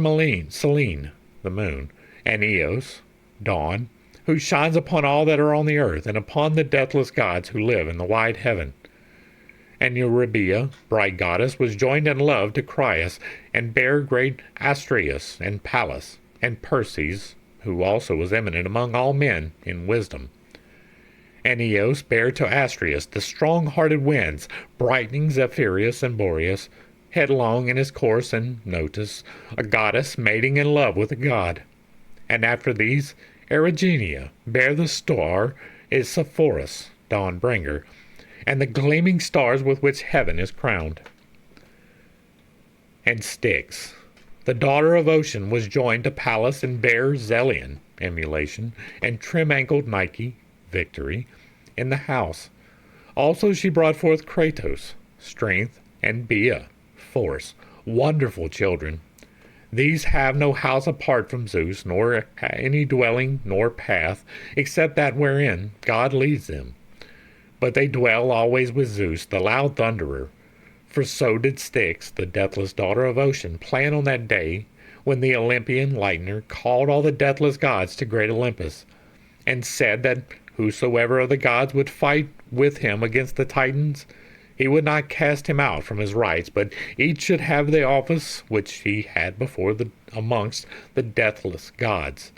Selene, the moon, and Eos, dawn, who shines upon all that are on the earth, and upon the deathless gods who live in the wide heaven. And Eurybia, bright goddess, was joined in love to Crius, and bare great Astraeus, and Pallas, and Perses, who also was eminent among all men in wisdom. And Eos bare to Astraeus the strong-hearted winds, brightening Zephyrus and Boreas, headlong in his course, and Notus, a goddess mating in love with a god. And after these, Erigenia bare the star is Sepphoris, dawn-bringer, and the gleaming stars with which heaven is crowned. and Styx. The daughter of Ocean was joined to Pallas and bare Zelion, emulation, and trim-ankled Nike, victory, in the house. Also she brought forth Kratos, strength, and Bia, force, wonderful children. These have no house apart from Zeus, nor any dwelling, nor path, except that wherein God leads them. But they dwell always with Zeus, the loud thunderer. For so did Styx, the deathless daughter of Ocean, plan on that day when the Olympian lightner called all the deathless gods to great Olympus, and said that whosoever of the gods would fight with him against the Titans, he would not cast him out from his rights, but each should have the office which he had before amongst the deathless gods.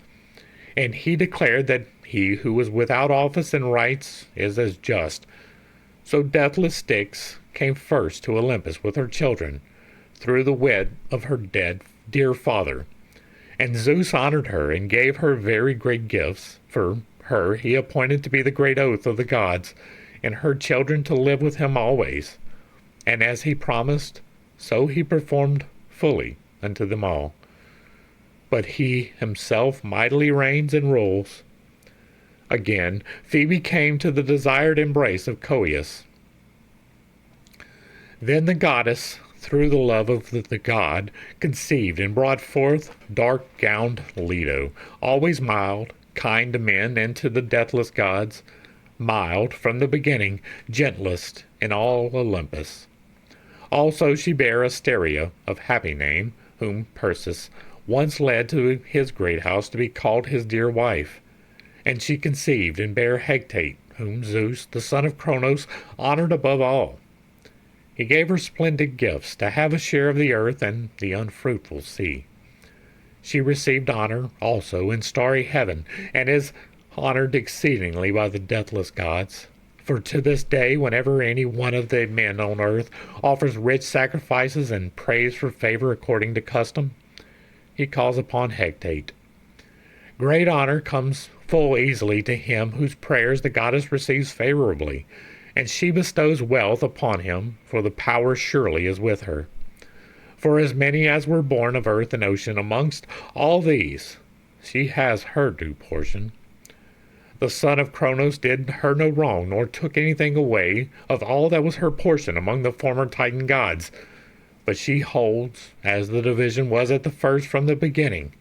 And he declared that he who was without office and rights is as just. So deathless Styx came first to Olympus with her children, through the wit of her dear father. And Zeus honored her and gave her very great gifts. For her he appointed to be the great oath of the gods, and her children to live with him always. And as he promised, so he performed fully unto them all. But he himself mightily reigns and rules. Again, Phoebe came to the desired embrace of Coeus. Then the goddess, through the love of the god, conceived and brought forth dark-gowned Leto, always mild, kind to men and to the deathless gods, mild from the beginning, gentlest in all Olympus. Also she bare Asteria, of happy name, whom Perseus once led to his great house to be called his dear wife. And she conceived and bare Hecate, whom Zeus, the son of Cronos, honored above all. He gave her splendid gifts, to have a share of the earth and the unfruitful sea. She received honor also in starry heaven, and is honored exceedingly by the deathless gods. For to this day, whenever any one of the men on earth offers rich sacrifices and prays for favor according to custom, he calls upon Hecate. Great honor comes full easily to him whose prayers the goddess receives favorably, and she bestows wealth upon him, for the power surely is with her. For as many as were born of earth and ocean, amongst all these she has her due portion. The son of Cronos did her no wrong, nor took anything away of all that was her portion among the former Titan gods. But she holds, as the division was at the first from the beginning,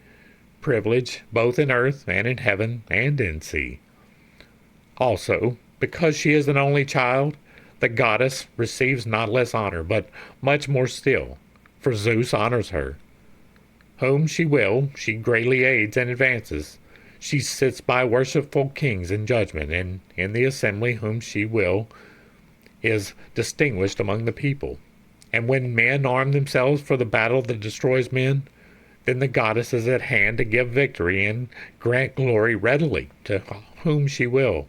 privilege both in earth and in heaven and in sea. Also, because she is an only child, the goddess receives not less honor, but much more still, for Zeus honors her. Whom she will, she greatly aids and advances. She sits by worshipful kings in judgment, and in the assembly whom she will is distinguished among the people. And when men arm themselves for the battle that destroys men, then the goddess is at hand to give victory and grant glory readily to whom she will.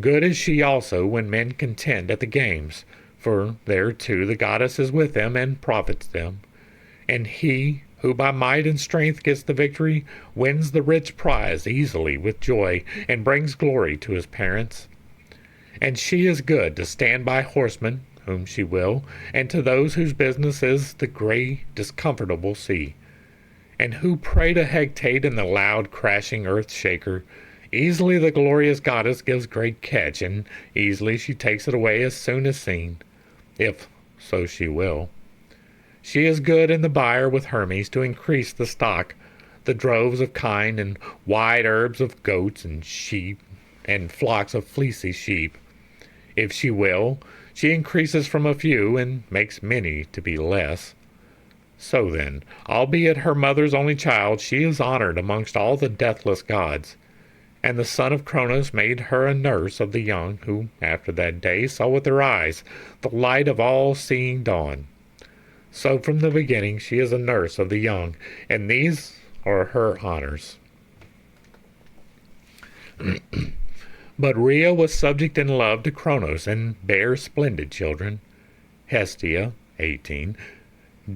Good is she also when men contend at the games, for there too the goddess is with them and profits them. And he who by might and strength gets the victory, wins the rich prize easily with joy, and brings glory to his parents. And she is good to stand by horsemen, whom she will, and to those whose business is the grey, discomfortable sea, and who pray to Hecate in the loud, crashing earth-shaker. Easily the glorious goddess gives great catch, and easily she takes it away as soon as seen, if so she will. She is good in the byre with Hermes to increase the stock, the droves of kine and wide herbs of goats and sheep, and flocks of fleecy sheep. If she will, she increases from a few and makes many to be less. So then, albeit her mother's only child, she is honored amongst all the deathless gods. And the son of Cronos made her a nurse of the young, who after that day saw with their eyes the light of all-seeing dawn. So from the beginning she is a nurse of the young, and these are her honors. But Rhea was subject in love to Cronos, and bare splendid children. Hestia, 18,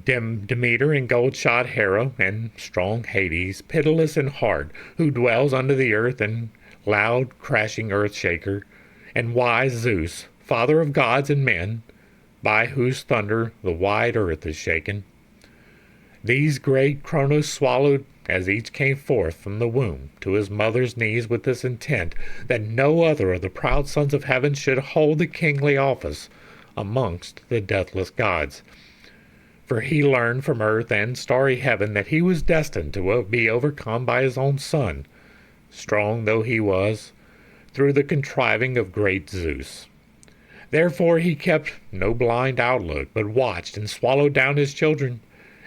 Demeter and gold-shod Hera, and strong Hades, pitiless in heart, who dwells under the earth, and loud crashing earth-shaker, and wise Zeus, father of gods and men, by whose thunder the wide earth is shaken. These great Cronos swallowed as each came forth from the womb to his mother's knees, with this intent, that no other of the proud sons of heaven should hold the kingly office amongst the deathless gods. For he learned from earth and starry heaven that he was destined to be overcome by his own son, strong though he was, through the contriving of great Zeus. Therefore he kept no blind outlook, but watched and swallowed down his children,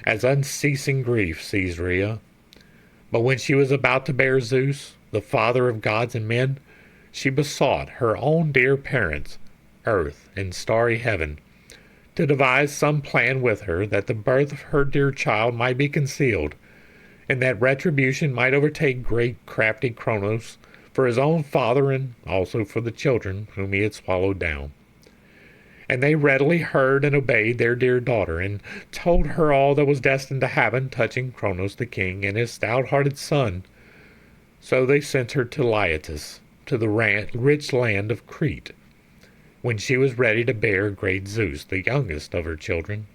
as unceasing grief seized Rhea. But when she was about to bear Zeus, the father of gods and men, she besought her own dear parents, earth and starry heaven, to devise some plan with her, that the birth of her dear child might be concealed, and that retribution might overtake great crafty Cronos for his own father and also for the children whom he had swallowed down. And they readily heard and obeyed their dear daughter, and told her all that was destined to happen touching Cronos the king and his stout-hearted son. So they sent her to Laitis, to the rich land of Crete, when she was ready to bear great Zeus, the youngest of her children.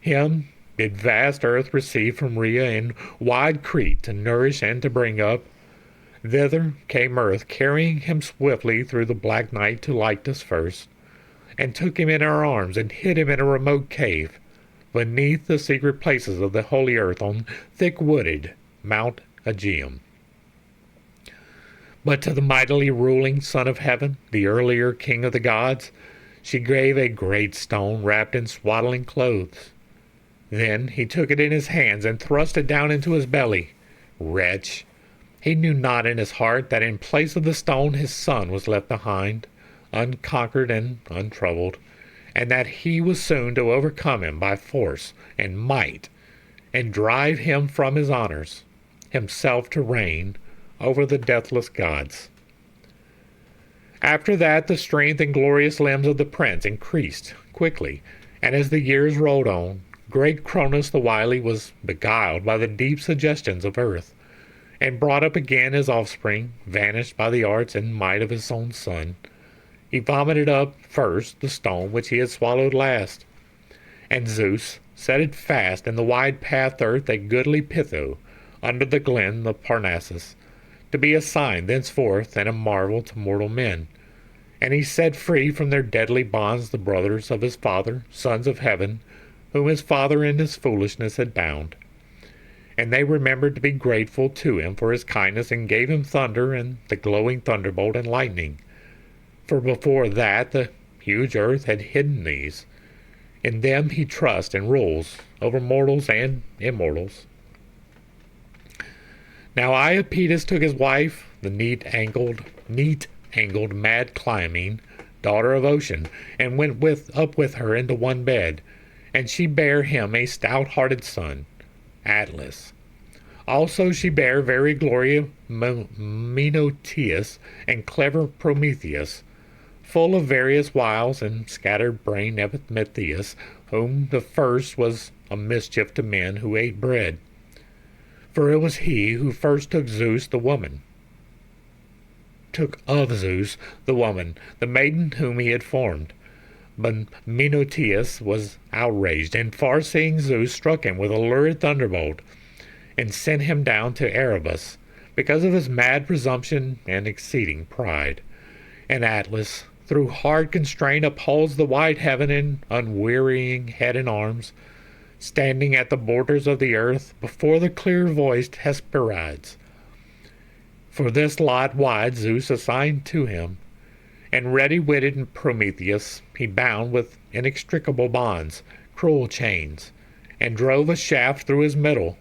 Him did vast earth receive from Rhea in wide Crete to nourish and to bring up. Thither came earth, carrying him swiftly through the black night to Lyctus first, and took him in her arms and hid him in a remote cave, beneath the secret places of the holy earth on thick-wooded Mount Aegeum. But to the mightily ruling Son of Heaven, the earlier king of the gods, she gave a great stone wrapped in swaddling clothes. Then he took it in his hands and thrust it down into his belly. Wretch! He knew not in his heart that in place of the stone his son was left behind, unconquered and untroubled, and that he was soon to overcome him by force and might, and drive him from his honors, himself to reign over the deathless gods. After that the strength and glorious limbs of the prince increased quickly, and as the years rolled on, great Cronos the wily was beguiled by the deep suggestions of earth, and brought up again his offspring, vanished by the arts and might of his own son. He vomited up first the stone which he had swallowed last, and Zeus set it fast in the wide-pathed earth at goodly Pytho, under the glen of Parnassus, to be a sign thenceforth and a marvel to mortal men. And he set free from their deadly bonds the brothers of his father, sons of heaven, whom his father in his foolishness had bound. And they remembered to be grateful to him for his kindness, and gave him thunder and the glowing thunderbolt and lightning. For before that the huge earth had hidden these. In them he trusts and rules over mortals and immortals. Now Iapetus took his wife, the neat-angled mad Clymene, daughter of Ocean, and went up with her into one bed, and she bare him a stout-hearted son, Atlas. Also she bare very glorious Menoetius and clever Prometheus, full of various wiles, and scattered brain Epimetheus, whom the first was a mischief to men who ate bread. For it was he who first took of Zeus the woman, the maiden whom he had formed. But Menoetius was outraged, and far-seeing Zeus struck him with a lurid thunderbolt, and sent him down to Erebus, because of his mad presumption and exceeding pride. And Atlas, through hard constraint, upholds the wide heaven in unwearying head and arms, standing at the borders of the earth before the clear-voiced Hesperides. For this lot wide Zeus assigned to him, and ready-witted Prometheus he bound with inextricable bonds, cruel chains, and drove a shaft through his middle,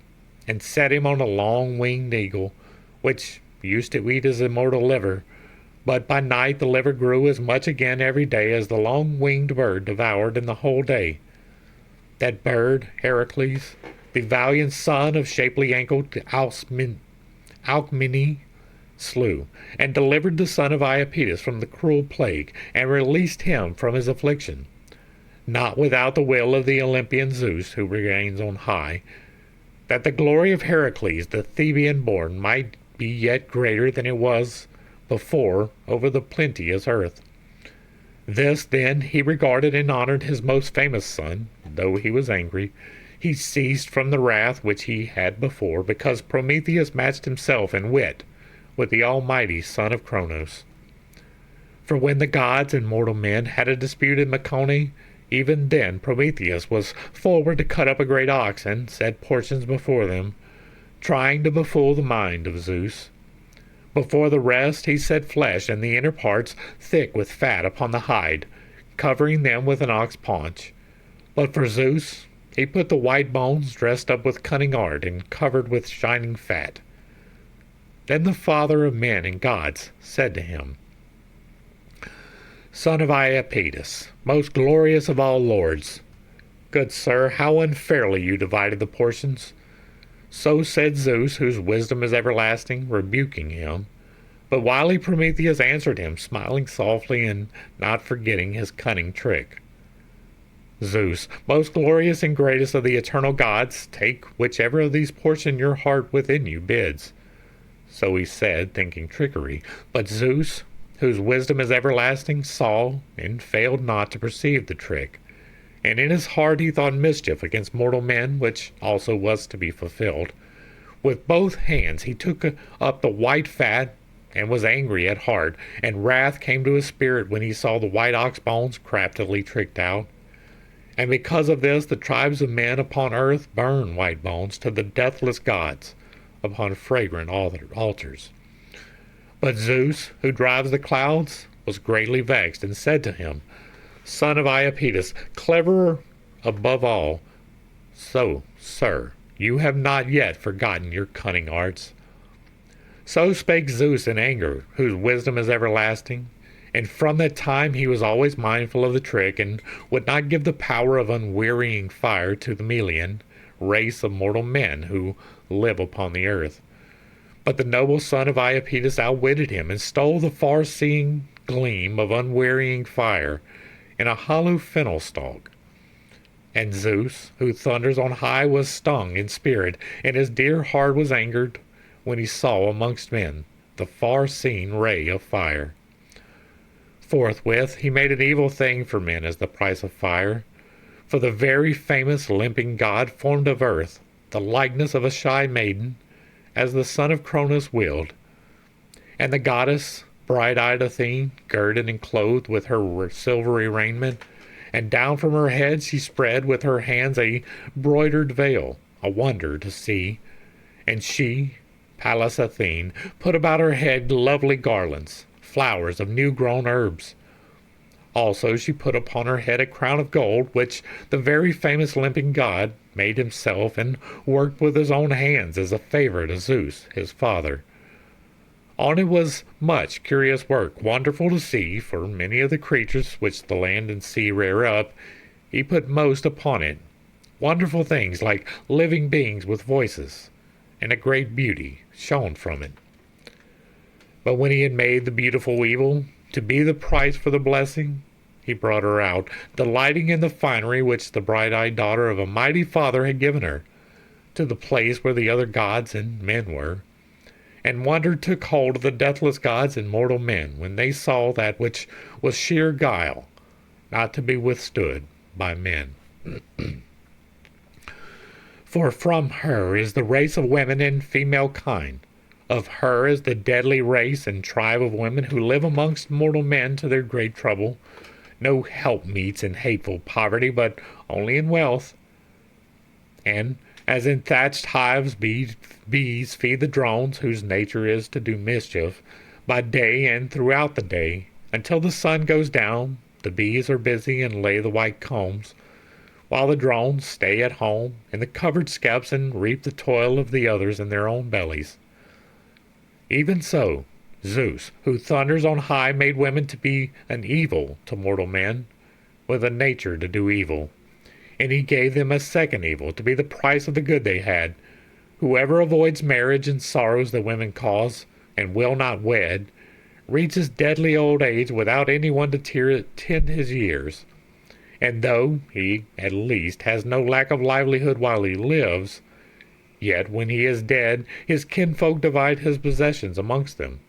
and set him on a long-winged eagle, which used to eat his immortal liver. But by night the liver grew as much again every day as the long-winged bird devoured in the whole day. That bird, Heracles, the valiant son of shapely-ankled Alcmene, slew, and delivered the son of Iapetus from the cruel plague, and released him from his affliction, not without the will of the Olympian Zeus, who reigns on high, that the glory of Heracles, the Theban-born, might be yet greater than it was before over the plenteous earth. This, then, he regarded and honored his most famous son, though he was angry, he ceased from the wrath which he had before, because Prometheus matched himself in wit with the almighty son of Cronos. For when the gods and mortal men had a dispute in Mycenae, even then Prometheus was forward to cut up a great ox and set portions before them, trying to befool the mind of Zeus. Before the rest he set flesh and the inner parts thick with fat upon the hide, covering them with an ox paunch. But for Zeus he put the white bones dressed up with cunning art and covered with shining fat. Then the father of men and gods said to him, Son of Iapetus, most glorious of all lords, good sir, how unfairly you divided the portions. So said Zeus, whose wisdom is everlasting, rebuking him. But wily Prometheus answered him, smiling softly and not forgetting his cunning trick. Zeus, most glorious and greatest of the eternal gods, take whichever of these portion your heart within you bids. So he said, thinking trickery. But Zeus, whose wisdom is everlasting, saw and failed not to perceive the trick. And in his heart he thought mischief against mortal men, which also was to be fulfilled. With both hands he took up the white fat, and was angry at heart, and wrath came to his spirit when he saw the white ox bones craftily tricked out. And because of this the tribes of men upon earth burn white bones to the deathless gods upon fragrant altars. But Zeus, who drives the clouds, was greatly vexed, and said to him, Son of Iapetus, cleverer above all, so, sir, you have not yet forgotten your cunning arts. So spake Zeus in anger, whose wisdom is everlasting, and from that time he was always mindful of the trick, and would not give the power of unwearying fire to the Melian race of mortal men who live upon the earth. But the noble son of Iapetus outwitted him, and stole the far-seeing gleam of unwearying fire in a hollow fennel stalk. And Zeus, who thunders on high, was stung in spirit, and his dear heart was angered when he saw amongst men the far-seen ray of fire. Forthwith he made an evil thing for men as the price of fire. For the very famous limping god formed of earth the likeness of a shy maiden, as the son of Cronos willed. And the goddess, bright-eyed Athene, girded and clothed with her silvery raiment, and down from her head she spread with her hands a broidered veil, a wonder to see. And she, Pallas Athene, put about her head lovely garlands, flowers of new-grown herbs. Also she put upon her head a crown of gold, which the very famous limping god made himself and worked with his own hands as a favor to Zeus, his father. On it was much curious work, wonderful to see, for many of the creatures which the land and sea rear up, he put most upon it. Wonderful things like living beings with voices, and a great beauty shone from it. But when he had made the beautiful evil to be the price for the blessing, he brought her out, delighting in the finery which the bright-eyed daughter of a mighty father had given her, to the place where the other gods and men were. And wonder took hold of the deathless gods and mortal men when they saw that which was sheer guile, not to be withstood by men. For from her is the race of women and female kind. Of her is the deadly race and tribe of women who live amongst mortal men to their great trouble. No helpmeets in hateful poverty, but only in wealth. And as in thatched hives bees feed the drones, whose nature is to do mischief, by day and throughout the day, until the sun goes down, the bees are busy and lay the white combs, while the drones stay at home in the covered skeps and reap the toil of the others in their own bellies. Even so, Zeus, who thunders on high, made women to be an evil to mortal men, with a nature to do evil. And he gave them a second evil, to be the price of the good they had. Whoever avoids marriage and sorrows that women cause, and will not wed, reaches deadly old age without anyone to tend his years. And though he, at least, has no lack of livelihood while he lives, yet when he is dead, his kinfolk divide his possessions amongst them.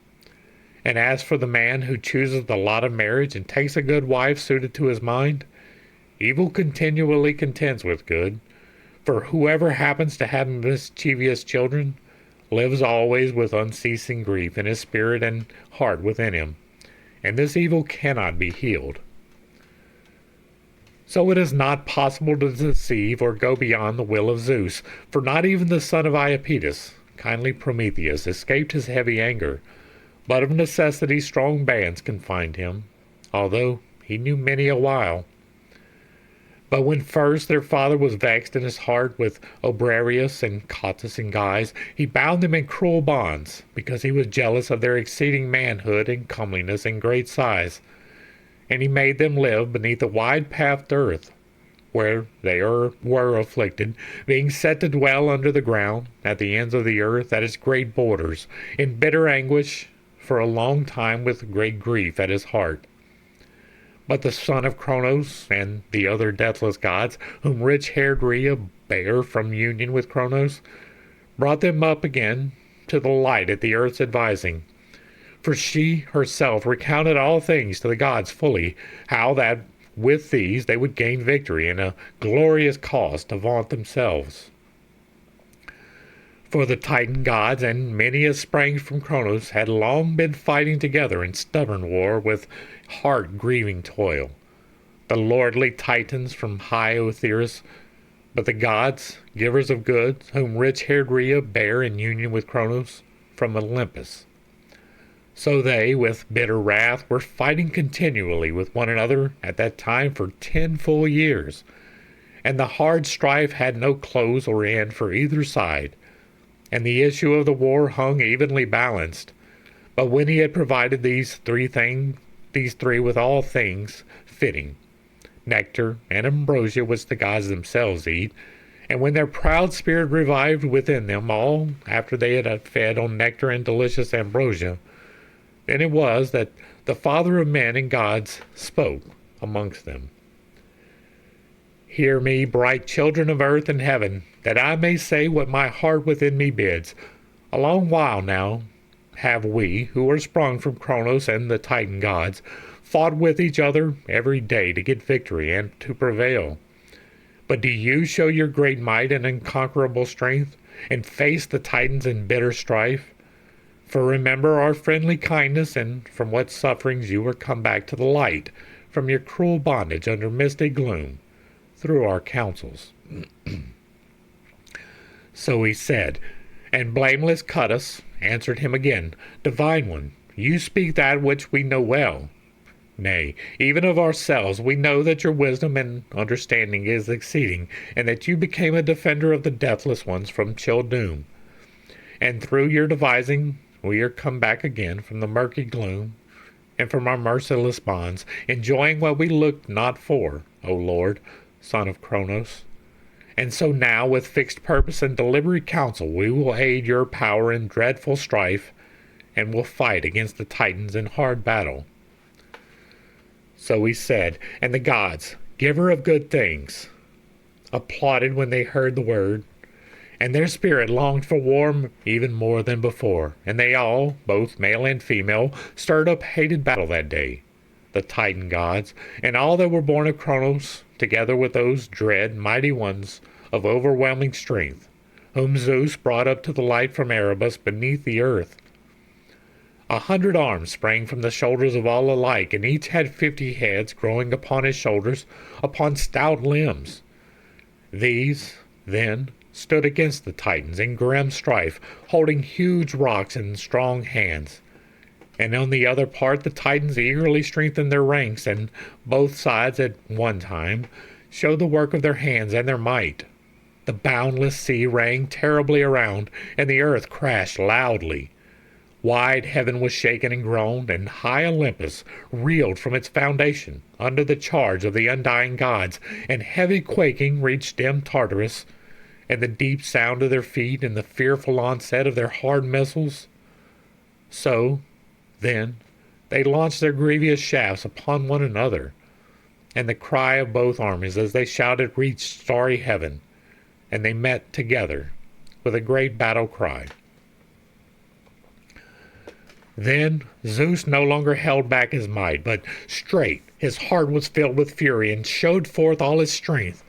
And as for the man who chooses the lot of marriage and takes a good wife suited to his mind, evil continually contends with good, For whoever happens to have mischievous children lives always with unceasing grief in his spirit and heart within him, and this evil cannot be healed. So it is not possible to deceive or go beyond the will of Zeus, for not even the son of Iapetus, kindly Prometheus, escaped his heavy anger, but of necessity strong bands confined him, although he knew many a while. But when first their father was vexed in his heart with Obriarius and Cottus and Guys, he bound them in cruel bonds, because he was jealous of their exceeding manhood and comeliness and great size. And he made them live beneath the wide-pathed earth, where they were afflicted, being set to dwell under the ground, at the ends of the earth, at its great borders, in bitter anguish for a long time with great grief at his heart. But the son of Cronos and the other deathless gods, whom rich-haired Rhea bare from union with Cronos, brought them up again to the light at the earth's advising. For she herself recounted all things to the gods fully, how that with these they would gain victory and a glorious cause to vaunt themselves. For the Titan gods and many as sprang from Cronos had long been fighting together in stubborn war with heart-grieving toil. The lordly Titans from high Otherus, but the gods, givers of goods, whom rich-haired Rhea bare in union with Cronos, from Olympus. So they, with bitter wrath, were fighting continually with one another at that time for 10 full years, and the hard strife had no close or end for either side, and the issue of the war hung evenly balanced. But when he had provided these three with all things fitting, nectar and ambrosia which the gods themselves eat, and when their proud spirit revived within them all after they had fed on nectar and delicious ambrosia, then it was that the Father of men and gods spoke amongst them. Hear me, bright children of earth and heaven, that I may say what my heart within me bids. A long while now have we, who are sprung from Cronos and the Titan gods, fought with each other every day to get victory and to prevail. But do you show your great might and unconquerable strength, and face the Titans in bitter strife? For remember our friendly kindness, and from what sufferings you were come back to the light, from your cruel bondage under misty gloom, through our counsels. So he said, and blameless Cottus answered him again, Divine one, you speak that which we know well. Nay, even of ourselves we know that your wisdom and understanding is exceeding, and that you became a defender of the deathless ones from chill doom. And through your devising we are come back again from the murky gloom, and from our merciless bonds, enjoying what we looked not for, O Lord, son of Cronos. And so now, with fixed purpose and deliberate counsel, we will aid your power in dreadful strife, and will fight against the Titans in hard battle. So he said, and the gods, giver of good things, applauded when they heard the word, and their spirit longed for war even more than before, and they all, both male and female, stirred up hated battle that day. The Titan gods, and all that were born of Cronos, together with those dread, mighty ones of overwhelming strength, whom Zeus brought up to the light from Erebus beneath the earth. 100 arms sprang from the shoulders of all alike, and each had 50 heads growing upon his shoulders, upon stout limbs. These, then, stood against the Titans in grim strife, holding huge rocks in strong hands. And on the other part the Titans eagerly strengthened their ranks, and both sides at one time showed the work of their hands and their might. The boundless sea rang terribly around, and the earth crashed loudly. Wide heaven was shaken and groaned, and high Olympus reeled from its foundation under the charge of the undying gods, and heavy quaking reached dim Tartarus, and the deep sound of their feet and the fearful onset of their hard missiles. So, then, they launched their grievous shafts upon one another, and the cry of both armies as they shouted reached starry heaven, and they met together with a great battle cry. Then Zeus no longer held back his might, but straight his heart was filled with fury, and showed forth all his strength.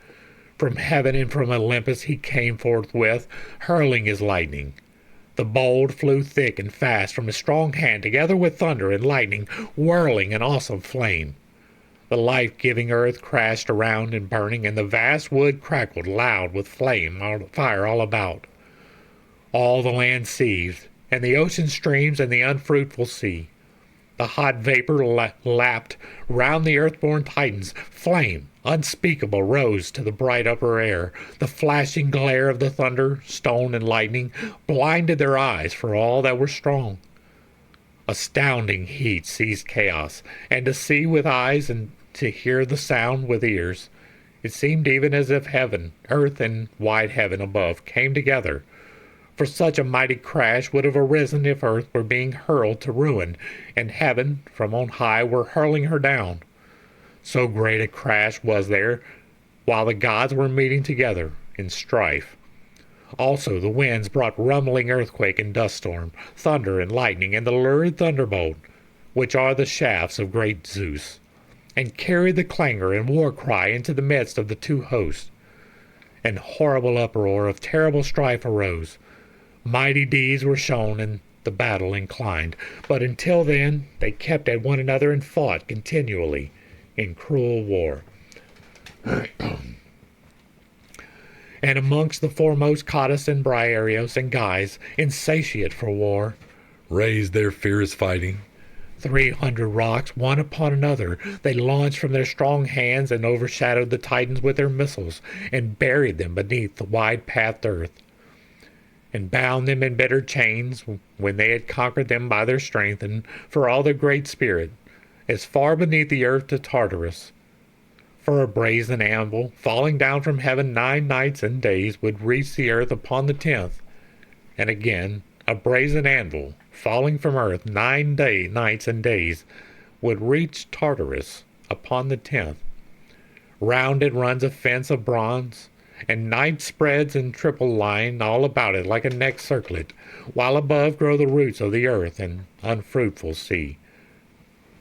From heaven and from Olympus he came forthwith, hurling his lightning. The bolt flew thick and fast from his strong hand, together with thunder and lightning, whirling an awesome flame. The life-giving earth crashed around and burning, and the vast wood crackled loud with fire all about. All the land seethed, and the ocean streams and the unfruitful sea. The hot vapor lapped round the earth-born Titans. Flame unspeakable rose to the bright upper air. The flashing glare of the thunder, stone, and lightning blinded their eyes for all that were strong. Astounding heat seized chaos, and to see with eyes and to hear the sound with ears. It seemed even as if heaven, earth, and wide heaven above came together. For such a mighty crash would have arisen if earth were being hurled to ruin, and heaven from on high were hurling her down. So great a crash was there, while the gods were meeting together in strife. Also the winds brought rumbling earthquake and dust storm, thunder and lightning, and the lurid thunderbolt, which are the shafts of great Zeus, and carried the clangor and war cry into the midst of the two hosts. And horrible uproar of terrible strife arose. Mighty deeds were shown, and the battle inclined. But until then they kept at one another and fought continually in cruel war. And amongst the foremost Cottus and Briareos and Guys, insatiate for war, raised their fierce fighting. 300 rocks, one upon another, they launched from their strong hands and overshadowed the Titans with their missiles, and buried them beneath the wide-pathed earth, and bound them in bitter chains when they had conquered them by their strength and for all their great spirit, as far beneath the earth to Tartarus. For a brazen anvil, falling down from heaven 9 nights and days, would reach the earth upon the 10th. And again, a brazen anvil, falling from earth 9 nights and days, would reach Tartarus upon the 10th. Round it runs a fence of bronze, and night spreads in triple line all about it like a neck circlet, while above grow the roots of the earth and unfruitful sea.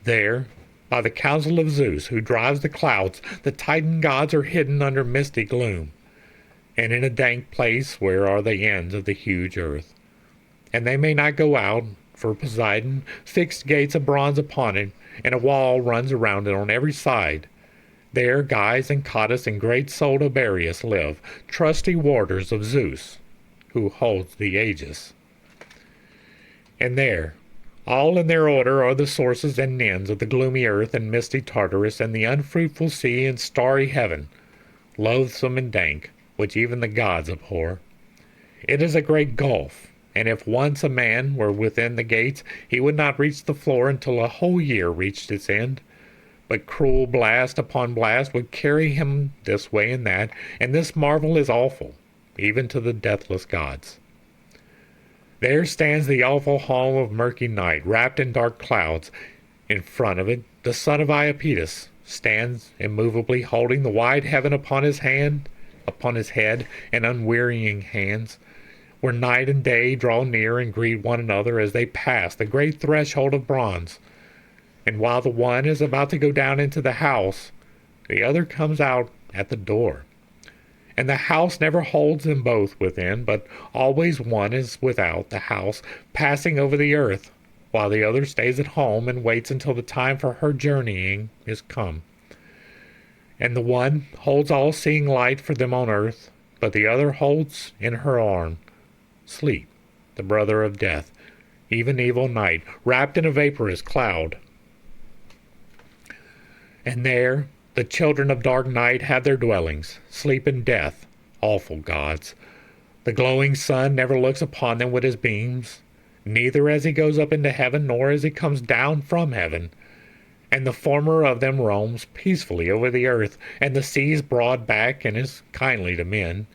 There, by the counsel of Zeus, who drives the clouds, the Titan gods are hidden under misty gloom, and in a dank place where are the ends of the huge earth. And they may not go out, for Poseidon fixed gates of bronze upon it, and a wall runs around it on every side. There Guys and Cottus and great-souled Abarius live, trusty warders of Zeus, who holds the aegis. And there, all in their order, are the sources and ends of the gloomy earth and misty Tartarus and the unfruitful sea and starry heaven, loathsome and dank, which even the gods abhor. It is a great gulf, and if once a man were within the gates, he would not reach the floor until a whole year reached its end. But cruel blast upon blast would carry him this way and that, and this marvel is awful, even to the deathless gods. There stands the awful home of murky night, wrapped in dark clouds. In front of it, the son of Iapetus stands immovably, holding the wide heaven upon his head, and unwearying hands, where night and day draw near and greet one another as they pass the great threshold of bronze. And while the one is about to go down into the house, the other comes out at the door. And the house never holds them both within, but always one is without the house, passing over the earth, while the other stays at home and waits until the time for her journeying is come. And the one holds all-seeing light for them on earth, but the other holds in her arm Sleep, the brother of death, even evil night, wrapped in a vaporous cloud. And there the children of dark night have their dwellings, sleep and death, awful gods. The glowing sun never looks upon them with his beams, neither as he goes up into heaven nor as he comes down from heaven. And the former of them roams peacefully over the earth, and the sea's broad back, and is kindly to men.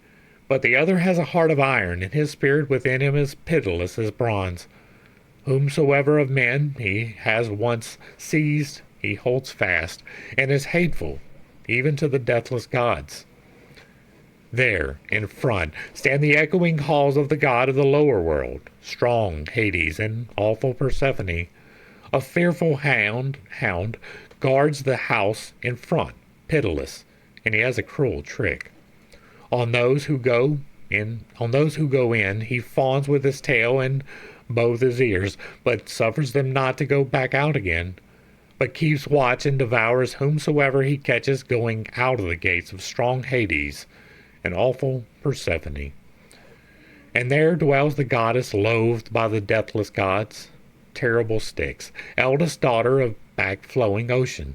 But the other has a heart of iron, and his spirit within him is pitiless as bronze. Whomsoever of men he has once seized, he holds fast, and is hateful even to the deathless gods. There, in front, stand the echoing halls of the god of the lower world, strong Hades and awful Persephone. A fearful hound guards the house in front, pitiless, and he has a cruel trick. On those who go in, he fawns with his tail and both his ears, but suffers them not to go back out again, but keeps watch and devours whomsoever he catches going out of the gates of strong Hades and awful Persephone. And there dwells the goddess loathed by the deathless gods, terrible Styx, eldest daughter of back-flowing ocean.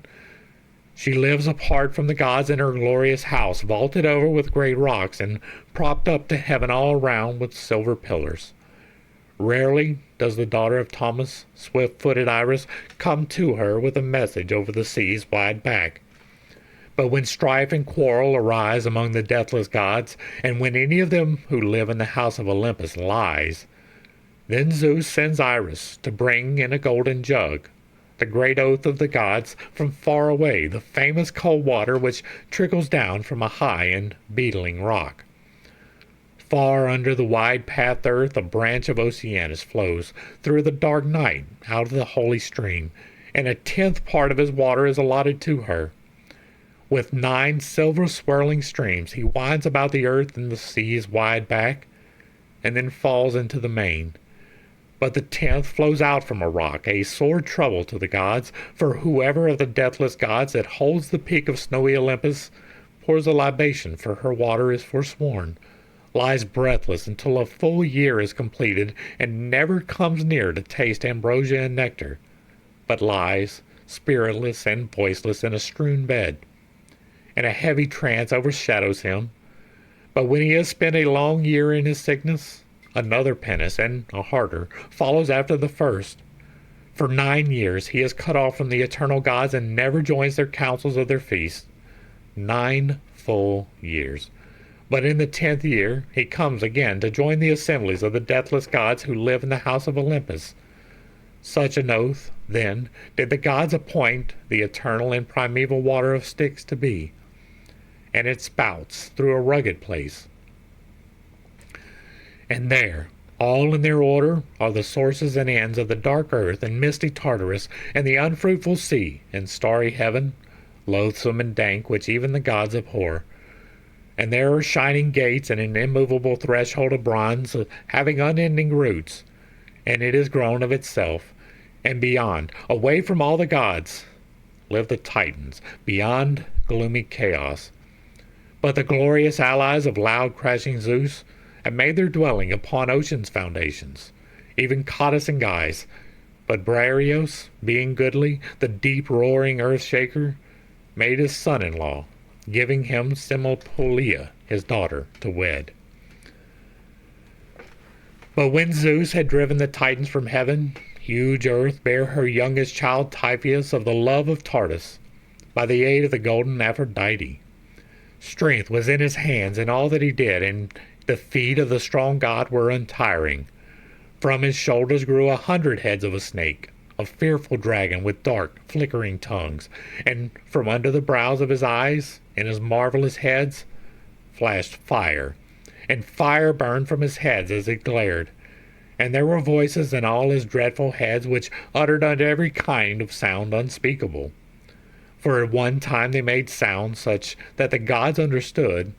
She lives apart from the gods in her glorious house, vaulted over with great rocks and propped up to heaven all round with silver pillars. Rarely does the daughter of Thomas, swift-footed Iris, come to her with a message over the sea's wide back. But when strife and quarrel arise among the deathless gods, and when any of them who live in the house of Olympus lies, then Zeus sends Iris to bring in a golden jug, the great oath of the gods, from far away, the famous cold water which trickles down from a high and beetling rock. Far under the wide-pathed earth a branch of Oceanus flows through the dark night out of the holy stream, and 1/10 part of his water is allotted to her. With 9 silver-swirling streams he winds about the earth and the sea's wide back, and then falls into the main. But the 10th flows out from a rock, a sore trouble to the gods, for whoever of the deathless gods that holds the peak of snowy Olympus pours a libation, for her water is forsworn, lies breathless until a full year is completed, and never comes near to taste ambrosia and nectar, but lies, spiritless and voiceless, in a strewn bed. And a heavy trance overshadows him. But when he has spent a long year in his sickness, another penance, and a harder, follows after the first. For 9 years he is cut off from the eternal gods and never joins their councils of their feasts. 9 full years. But in the 10th year he comes again to join the assemblies of the deathless gods who live in the house of Olympus. Such an oath, then, did the gods appoint the eternal and primeval water of Styx to be, and it spouts through a rugged place. And there, all in their order, are the sources and ends of the dark earth and misty Tartarus, and the unfruitful sea, and starry heaven, loathsome and dank, which even the gods abhor. And there are shining gates and an immovable threshold of bronze, having unending roots, and it is grown of itself. And beyond, away from all the gods, live the Titans, beyond gloomy chaos. But the glorious allies of loud crashing Zeus have made their dwelling upon ocean's foundations, even Cottus and Gyes. But Briareos, being goodly, the deep-roaring earth-shaker, made his son-in-law, giving him Simopolia, his daughter, to wed. But when Zeus had driven the Titans from heaven, huge earth bare her youngest child Typhoeus of the love of Tardus, by the aid of the golden Aphrodite. Strength was in his hands in all that he did, and the feet of the strong god were untiring. From his shoulders grew 100 heads of a snake, a fearful dragon with dark, flickering tongues, and from under the brows of his eyes, in his marvelous heads, flashed fire, and fire burned from his heads as it glared. And there were voices in all his dreadful heads which uttered unto every kind of sound unspeakable. For at one time they made sounds such that the gods understood,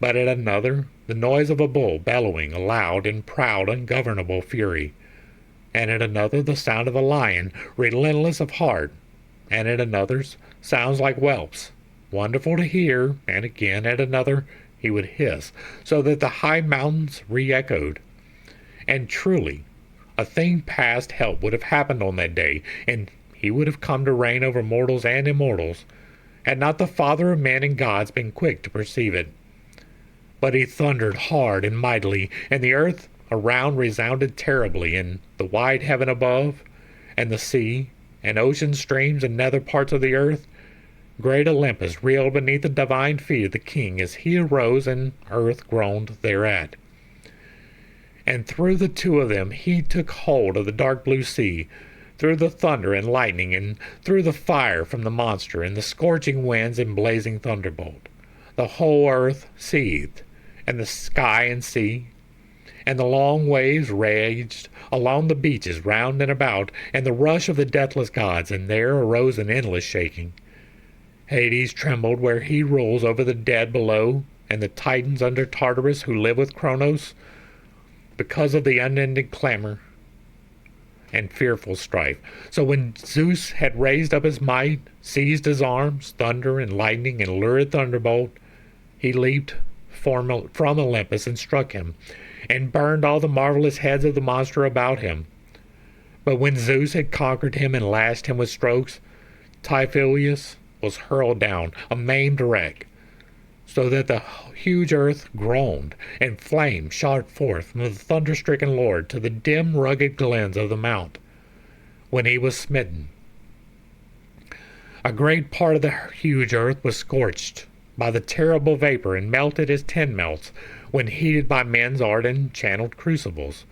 but at another the noise of a bull bellowing aloud in proud, ungovernable fury, and at another the sound of a lion, relentless of heart, and at another's sounds like whelps, wonderful to hear, and again at another he would hiss, so that the high mountains re-echoed. And truly, a thing past help would have happened on that day, and he would have come to reign over mortals and immortals, had not the Father of men and gods been quick to perceive it. But he thundered hard and mightily, and the earth around resounded terribly, and the wide heaven above, and the sea, and ocean streams and nether parts of the earth, great Olympus reeled beneath the divine feet of the king as he arose, and earth groaned thereat. And through the two of them he took hold of the dark blue sea, through the thunder and lightning, and through the fire from the monster, and the scorching winds and blazing thunderbolt. The whole earth seethed, and the sky and sea, and the long waves raged along the beaches round and about, and the rush of the deathless gods, and there arose an endless shaking. Hades trembled where he rules over the dead below, and the Titans under Tartarus who live with Kronos, because of the unending clamor and fearful strife. So when Zeus had raised up his might, seized his arms, thunder and lightning and lurid thunderbolt, he leaped from Olympus and struck him, and burned all the marvelous heads of the monster about him. But when Zeus had conquered him and lashed him with strokes, Typhilius was hurled down, a maimed wreck, so that the huge earth groaned, and flame shot forth from the thunder-stricken Lord to the dim, rugged glens of the mount, when he was smitten. A great part of the huge earth was scorched by the terrible vapor, and melted as tin melts when heated by men's ardent channeled crucibles,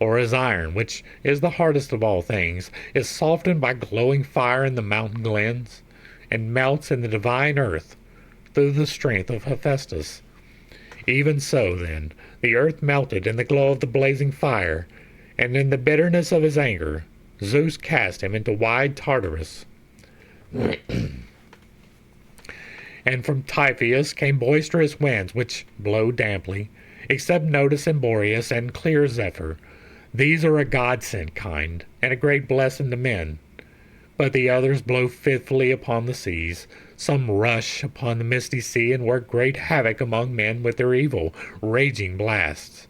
or as iron, which is the hardest of all things, is softened by glowing fire in the mountain glens, and melts in the divine earth through the strength of Hephaestus. Even so, then, the earth melted in the glow of the blazing fire, and in the bitterness of his anger, Zeus cast him into wide Tartarus. And from Typhoeus came boisterous winds, which blow damply, except Notus and Boreas and clear Zephyr. These are a God-sent kind, and a great blessing to men. But the others blow fitfully upon the seas. Some rush upon the misty sea and work great havoc among men with their evil, raging blasts.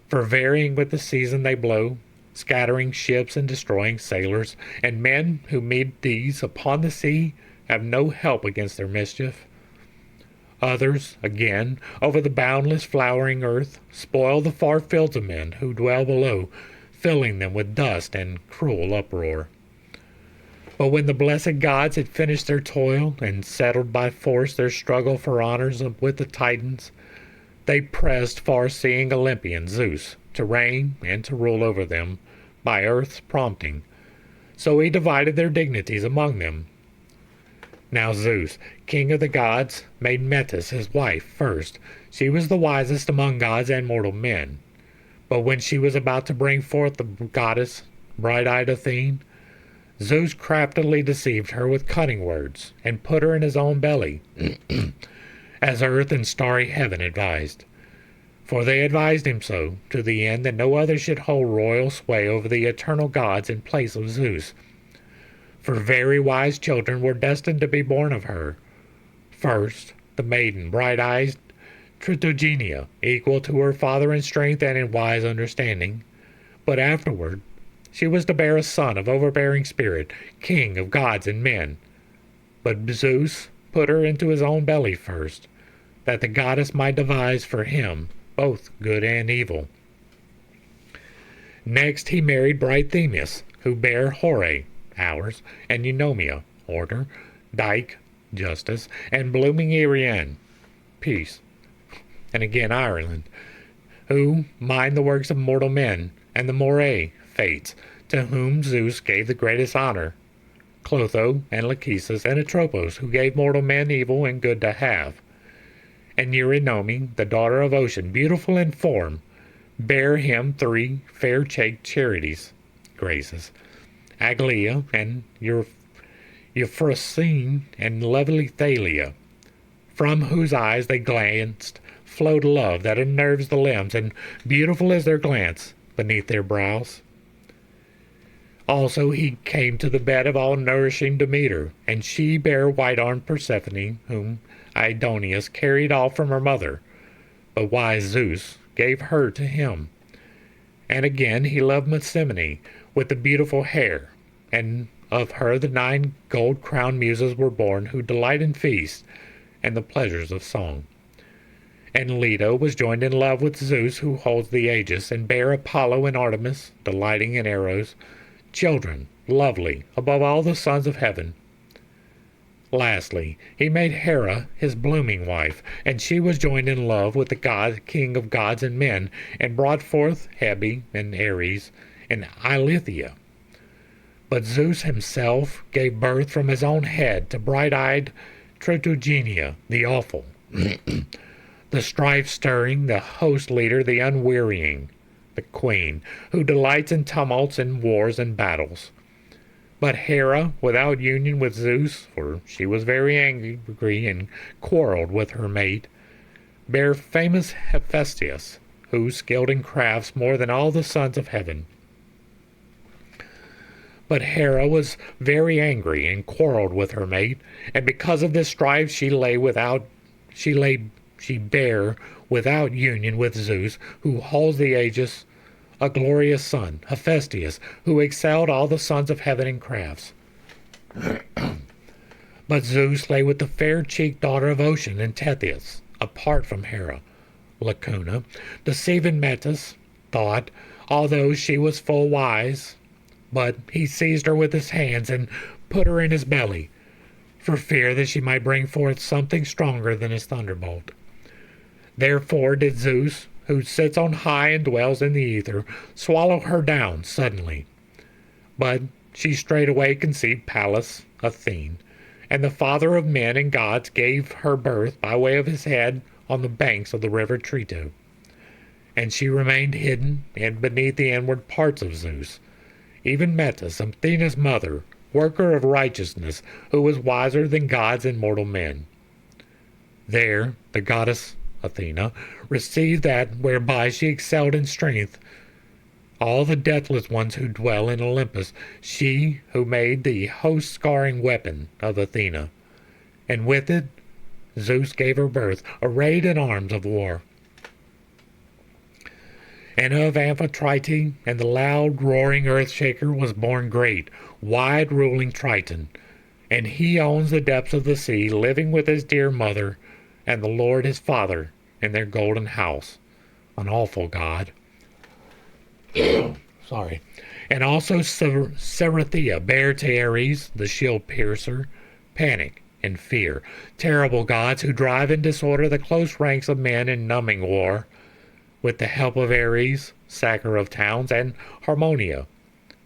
For varying with the season they blow, scattering ships and destroying sailors, and men who meet these upon the sea have no help against their mischief. Others, again, over the boundless flowering earth, spoil the far fields of men who dwell below, filling them with dust and cruel uproar. But when the blessed gods had finished their toil and settled by force their struggle for honors with the Titans, they pressed far-seeing Olympian Zeus to reign and to rule over them by earth's prompting. So he divided their dignities among them. Now Zeus, king of the gods, made Metis his wife first. She was the wisest among gods and mortal men. But when she was about to bring forth the goddess, bright-eyed Athene, Zeus craftily deceived her with cunning words, and put her in his own belly, as earth and starry heaven advised. For they advised him so, to the end that no other should hold royal sway over the eternal gods in place of Zeus. For very wise children were destined to be born of her. First, the maiden, bright-eyed Tritogenia, equal to her father in strength and in wise understanding. But afterward, she was to bear a son of overbearing spirit, king of gods and men. But Zeus put her into his own belly first, that the goddess might devise for him both good and evil. Next he married bright Themis, who bare Hore, hours, and Eunomia, order, Dike, justice, and blooming Irian, peace, and again Ireland, who mind the works of mortal men, and the Morae, fates, to whom Zeus gave the greatest honor, Clotho and Lachesis and Atropos, who gave mortal men evil and good to have. And Eurynome, the daughter of Ocean, beautiful in form, bare him 3 fair-cheeked Charities, graces, Aglaea and Euphrosyne and lovely Thalia, from whose eyes they glanced flowed love that unnerves the limbs, and beautiful is their glance beneath their brows. Also he came to the bed of all-nourishing Demeter, and she bare white-armed Persephone, whom Aidoneus carried off from her mother, but wise Zeus gave her to him. And again he loved Messamene with the beautiful hair, and of her the 9 gold-crowned muses were born, who delight in feasts and the pleasures of song. And Leto was joined in love with Zeus, who holds the aegis, and bare Apollo and Artemis, delighting in arrows, children, lovely, above all the sons of heaven. Lastly, he made Hera his blooming wife, and she was joined in love with the god, king of gods and men, and brought forth Hebe and Ares and Eilithia. But Zeus himself gave birth from his own head to bright-eyed Tritogenia, the awful, the strife-stirring, the host-leader, the unwearying, the queen, who delights in tumults and wars and battles. But Hera, without union with Zeus, for she was very angry and quarreled with her mate, bare famous Hephaestus, who skilled in crafts more than all the sons of heaven. But Hera was very angry and quarreled with her mate, and because of this strife she bare without union with Zeus, who holds the aegis, a glorious son, Hephaestus, who excelled all the sons of heaven in crafts. But Zeus lay with the fair-cheeked daughter of Ocean and Tethys, apart from Hera. Lacuna, deceiving Metis, thought, although she was full wise, but he seized her with his hands and put her in his belly, for fear that she might bring forth something stronger than his thunderbolt. Therefore did Zeus, who sits on high and dwells in the ether, swallow her down suddenly. But she straightway conceived Pallas, Athene, and the father of men and gods gave her birth by way of his head on the banks of the river Trito. And she remained hidden and beneath the inward parts of Zeus, even Metis, Athena's mother, worker of righteousness, who was wiser than gods and mortal men. There the goddess Athena received that whereby she excelled in strength, all the deathless ones who dwell in Olympus, she who made the host-scarring weapon of Athena, and with it Zeus gave her birth, arrayed in arms of war. And of Amphitrite and the loud roaring earth-shaker was born great, wide-ruling Triton, and he owns the depths of the sea, living with his dear mother and the Lord his father in their golden house, an awful god. Sorry. And also Cerethia bare to Ares, the shield-piercer, panic and fear, terrible gods who drive in disorder the close ranks of men in numbing war, with the help of Ares, sacker of towns, and Harmonia,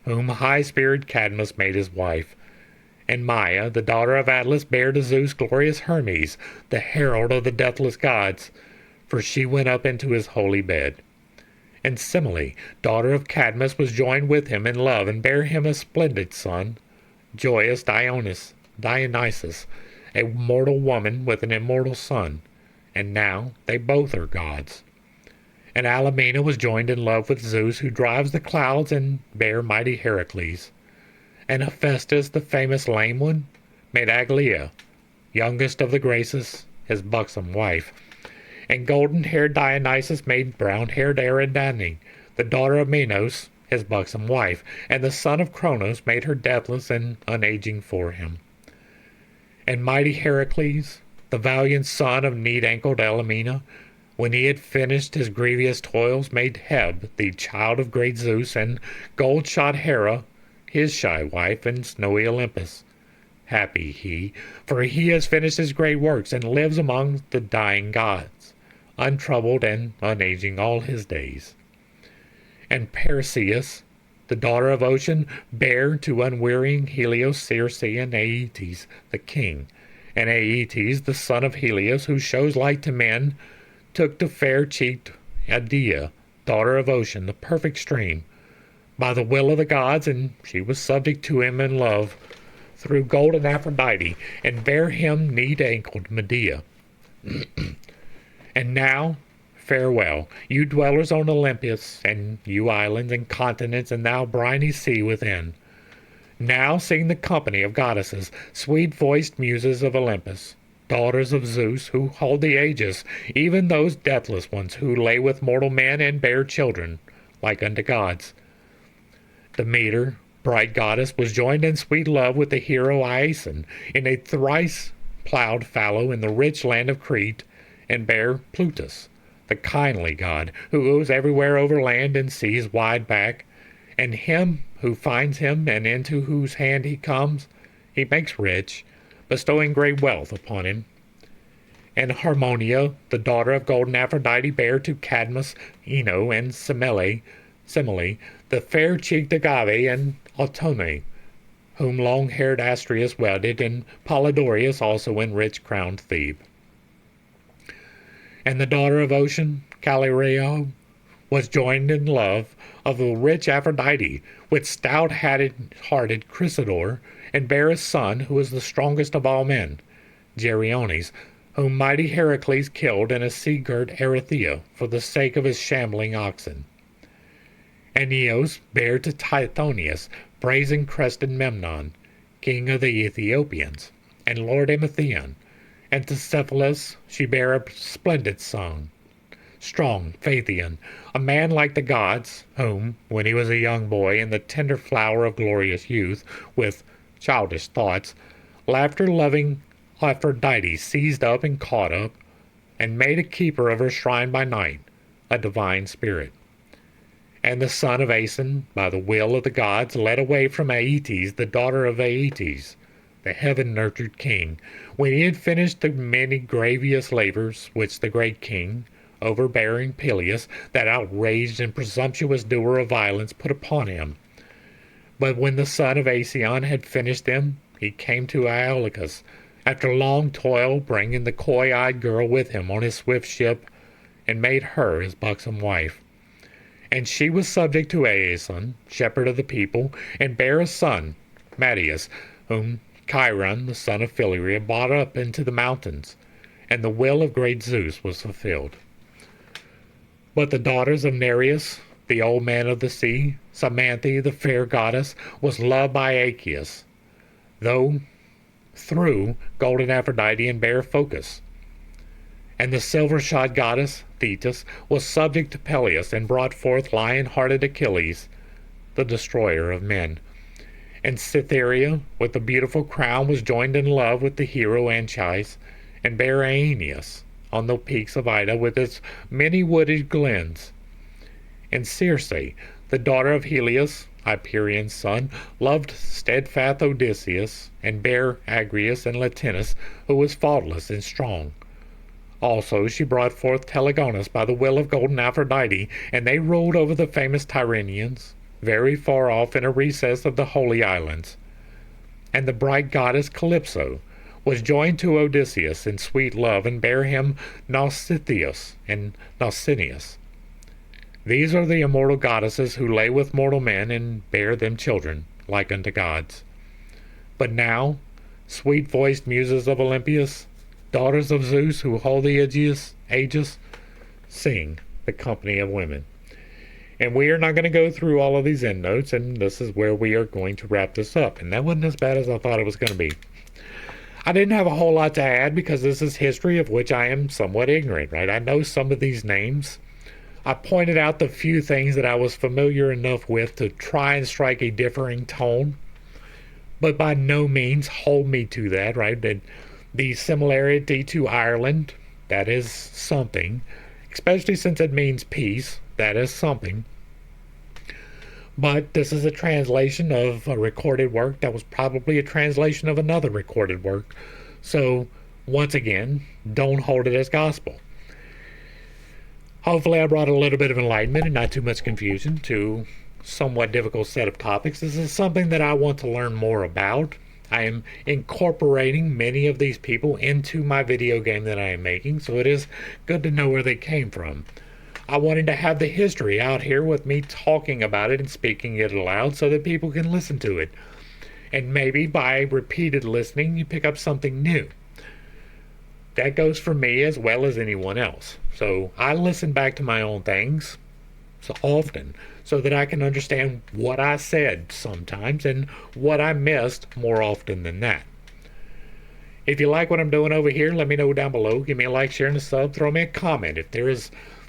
whom high-spirited Cadmus made his wife. And Maia, the daughter of Atlas, bare to Zeus glorious Hermes, the herald of the deathless gods, for she went up into his holy bed. And Semele, daughter of Cadmus, was joined with him in love, and bare him a splendid son, joyous Dionysus, a mortal woman with an immortal son, and now they both are gods. And Alameda was joined in love with Zeus, who drives the clouds, and bare mighty Heracles. And Hephaestus, the famous lame one, made Aglaea, youngest of the Graces, his buxom wife. And golden-haired Dionysus made brown-haired Ariadne, the daughter of Minos, his buxom wife, and the son of Cronos made her deathless and unaging for him. And mighty Heracles, the valiant son of neat-ankled Alameda, when he had finished his grievous toils, made Heb, the child of great Zeus, and gold-shot Hera, his shy wife, in snowy Olympus. Happy he, for he has finished his great works, and lives among the dying gods, untroubled and unaging all his days. And Perseus, the daughter of Ocean, bare to unwearying Helios, Circe, and Aeetes, the king. And Aeetes, the son of Helios, who shows light to men, took to fair-cheeked Adia, daughter of Ocean, the perfect stream, by the will of the gods, and she was subject to him in love, through golden Aphrodite, and bare him neat-ankled Medea. And now, farewell, you dwellers on Olympus, and you islands and continents, and thou briny sea within. Now sing the company of goddesses, sweet-voiced muses of Olympus, daughters of Zeus, who hold the aegis, even those deathless ones who lay with mortal men and bear children, like unto gods. Demeter, bright goddess, was joined in sweet love with the hero Iason, in a thrice-plowed fallow in the rich land of Crete, and bare Plutus, the kindly god, who goes everywhere over land and seas wide back, and him who finds him and into whose hand he comes, he makes rich, bestowing great wealth upon him. And Harmonia, the daughter of golden Aphrodite, bare to Cadmus, Ino, and Semele, the fair-cheeked Agave, and Autome, whom long-haired Astrius wedded, and Polydorus also in rich-crowned Thebe. And the daughter of Ocean, Calirrhoe, was joined in love of the rich Aphrodite with stout-hearted Chrysaor, and bare a son who was the strongest of all men, Geryones, whom mighty Heracles killed in a sea-girt Erythea for the sake of his shambling oxen. And Eos bare to Tithonius brazen-crested Memnon, king of the Ethiopians, and Lord Emethion, and to Cephalus she bare a splendid son, strong Phaethion, a man like the gods, whom, when he was a young boy in the tender flower of glorious youth, with childish thoughts, laughter-loving Aphrodite seized up and caught up, and made a keeper of her shrine by night, a divine spirit. And the son of Aeson, by the will of the gods, led away from Aeetes the daughter of Aeetes, the heaven-nurtured king, when he had finished the many grievous labors which the great king, overbearing Peleus, that outraged and presumptuous doer of violence, put upon him. But when the son of Aeson had finished them, he came to Iolcus, after long toil, bringing the coy-eyed girl with him on his swift ship, and made her his buxom wife. And she was subject to Aeson, shepherd of the people, and bare a son, Mattius, whom Chiron, the son of Philaria, brought up into the mountains, and the will of great Zeus was fulfilled. But the daughters of Nereus, the old man of the sea, Samanthe, the fair goddess, was loved by Aeacus, through golden Aphrodite and bare Phocus. And the silver-shod goddess, Thetis, was subject to Peleus, and brought forth lion-hearted Achilles, the destroyer of men. And Cytherea, with the beautiful crown, was joined in love with the hero Anchises, and bare Aeneas on the peaks of Ida with its many wooded glens. And Circe, the daughter of Helios, Hyperion's son, loved steadfast Odysseus, and bare Agrius and Latinus, who was faultless and strong. Also she brought forth Telegonus by the will of golden Aphrodite, and they ruled over the famous Tyrrhenians, very far off in a recess of the holy islands. And the bright goddess Calypso was joined to Odysseus in sweet love, and bare him Nausithius and Nausinous. These are the immortal goddesses who lay with mortal men, and bare them children, like unto gods. But now, sweet-voiced muses of Olympius, daughters of Zeus who hold the Aegis, sing the company of women. And we are not going to go through all of these endnotes, and this is where we are going to wrap this up. And that wasn't as bad as I thought it was going to be. I didn't have a whole lot to add because this is history of which I am somewhat ignorant, right? I know some of these names. I pointed out the few things that I was familiar enough with to try and strike a differing tone, but by no means hold me to that, right? The similarity to Ireland, that is something, especially since it means peace, that is something. But this is a translation of a recorded work that was probably a translation of another recorded work. So, once again, don't hold it as gospel. Hopefully I brought a little bit of enlightenment and not too much confusion to a somewhat difficult set of topics. This is something that I want to learn more about. I am incorporating many of these people into my video game that I am making, so it is good to know where they came from. I wanted to have the history out here with me talking about it and speaking it aloud so that people can listen to it. And maybe by repeated listening, you pick up something new. That goes for me as well as anyone else. So I listen back to my own things so often so that I can understand what I said sometimes and what I missed more often than that. If you like what I'm doing over here, let me know down below. Give me a like, share, and a sub. Throw me a comment.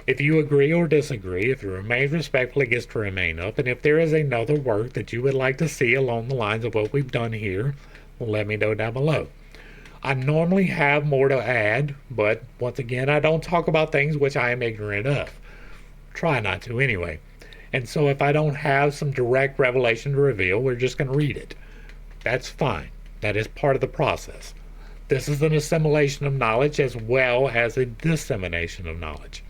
If you agree or disagree, if you remain respectful, it gets to remain up. And if there is another work that you would like to see along the lines of what we've done here, let me know down below. I normally have more to add, but once again, I don't talk about things which I am ignorant of. Try not to anyway. And so if I don't have some direct revelation to reveal, we're just going to read it. That's fine. That is part of the process. This is an assimilation of knowledge as well as a dissemination of knowledge.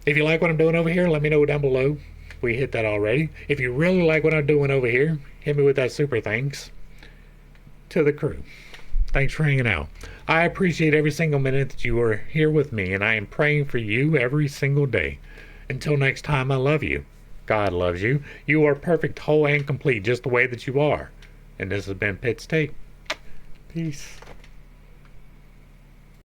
If you like what I'm doing over here, let me know down below. We hit that already. If you really like what I'm doing over here, hit me with that super thanks. To the crew, thanks for hanging out. I appreciate every single minute that you are here with me, and I am praying for you every single day. Until next time, I love you. God loves you. You are perfect, whole, and complete just the way that you are. And this has been Pit's Take. Peace.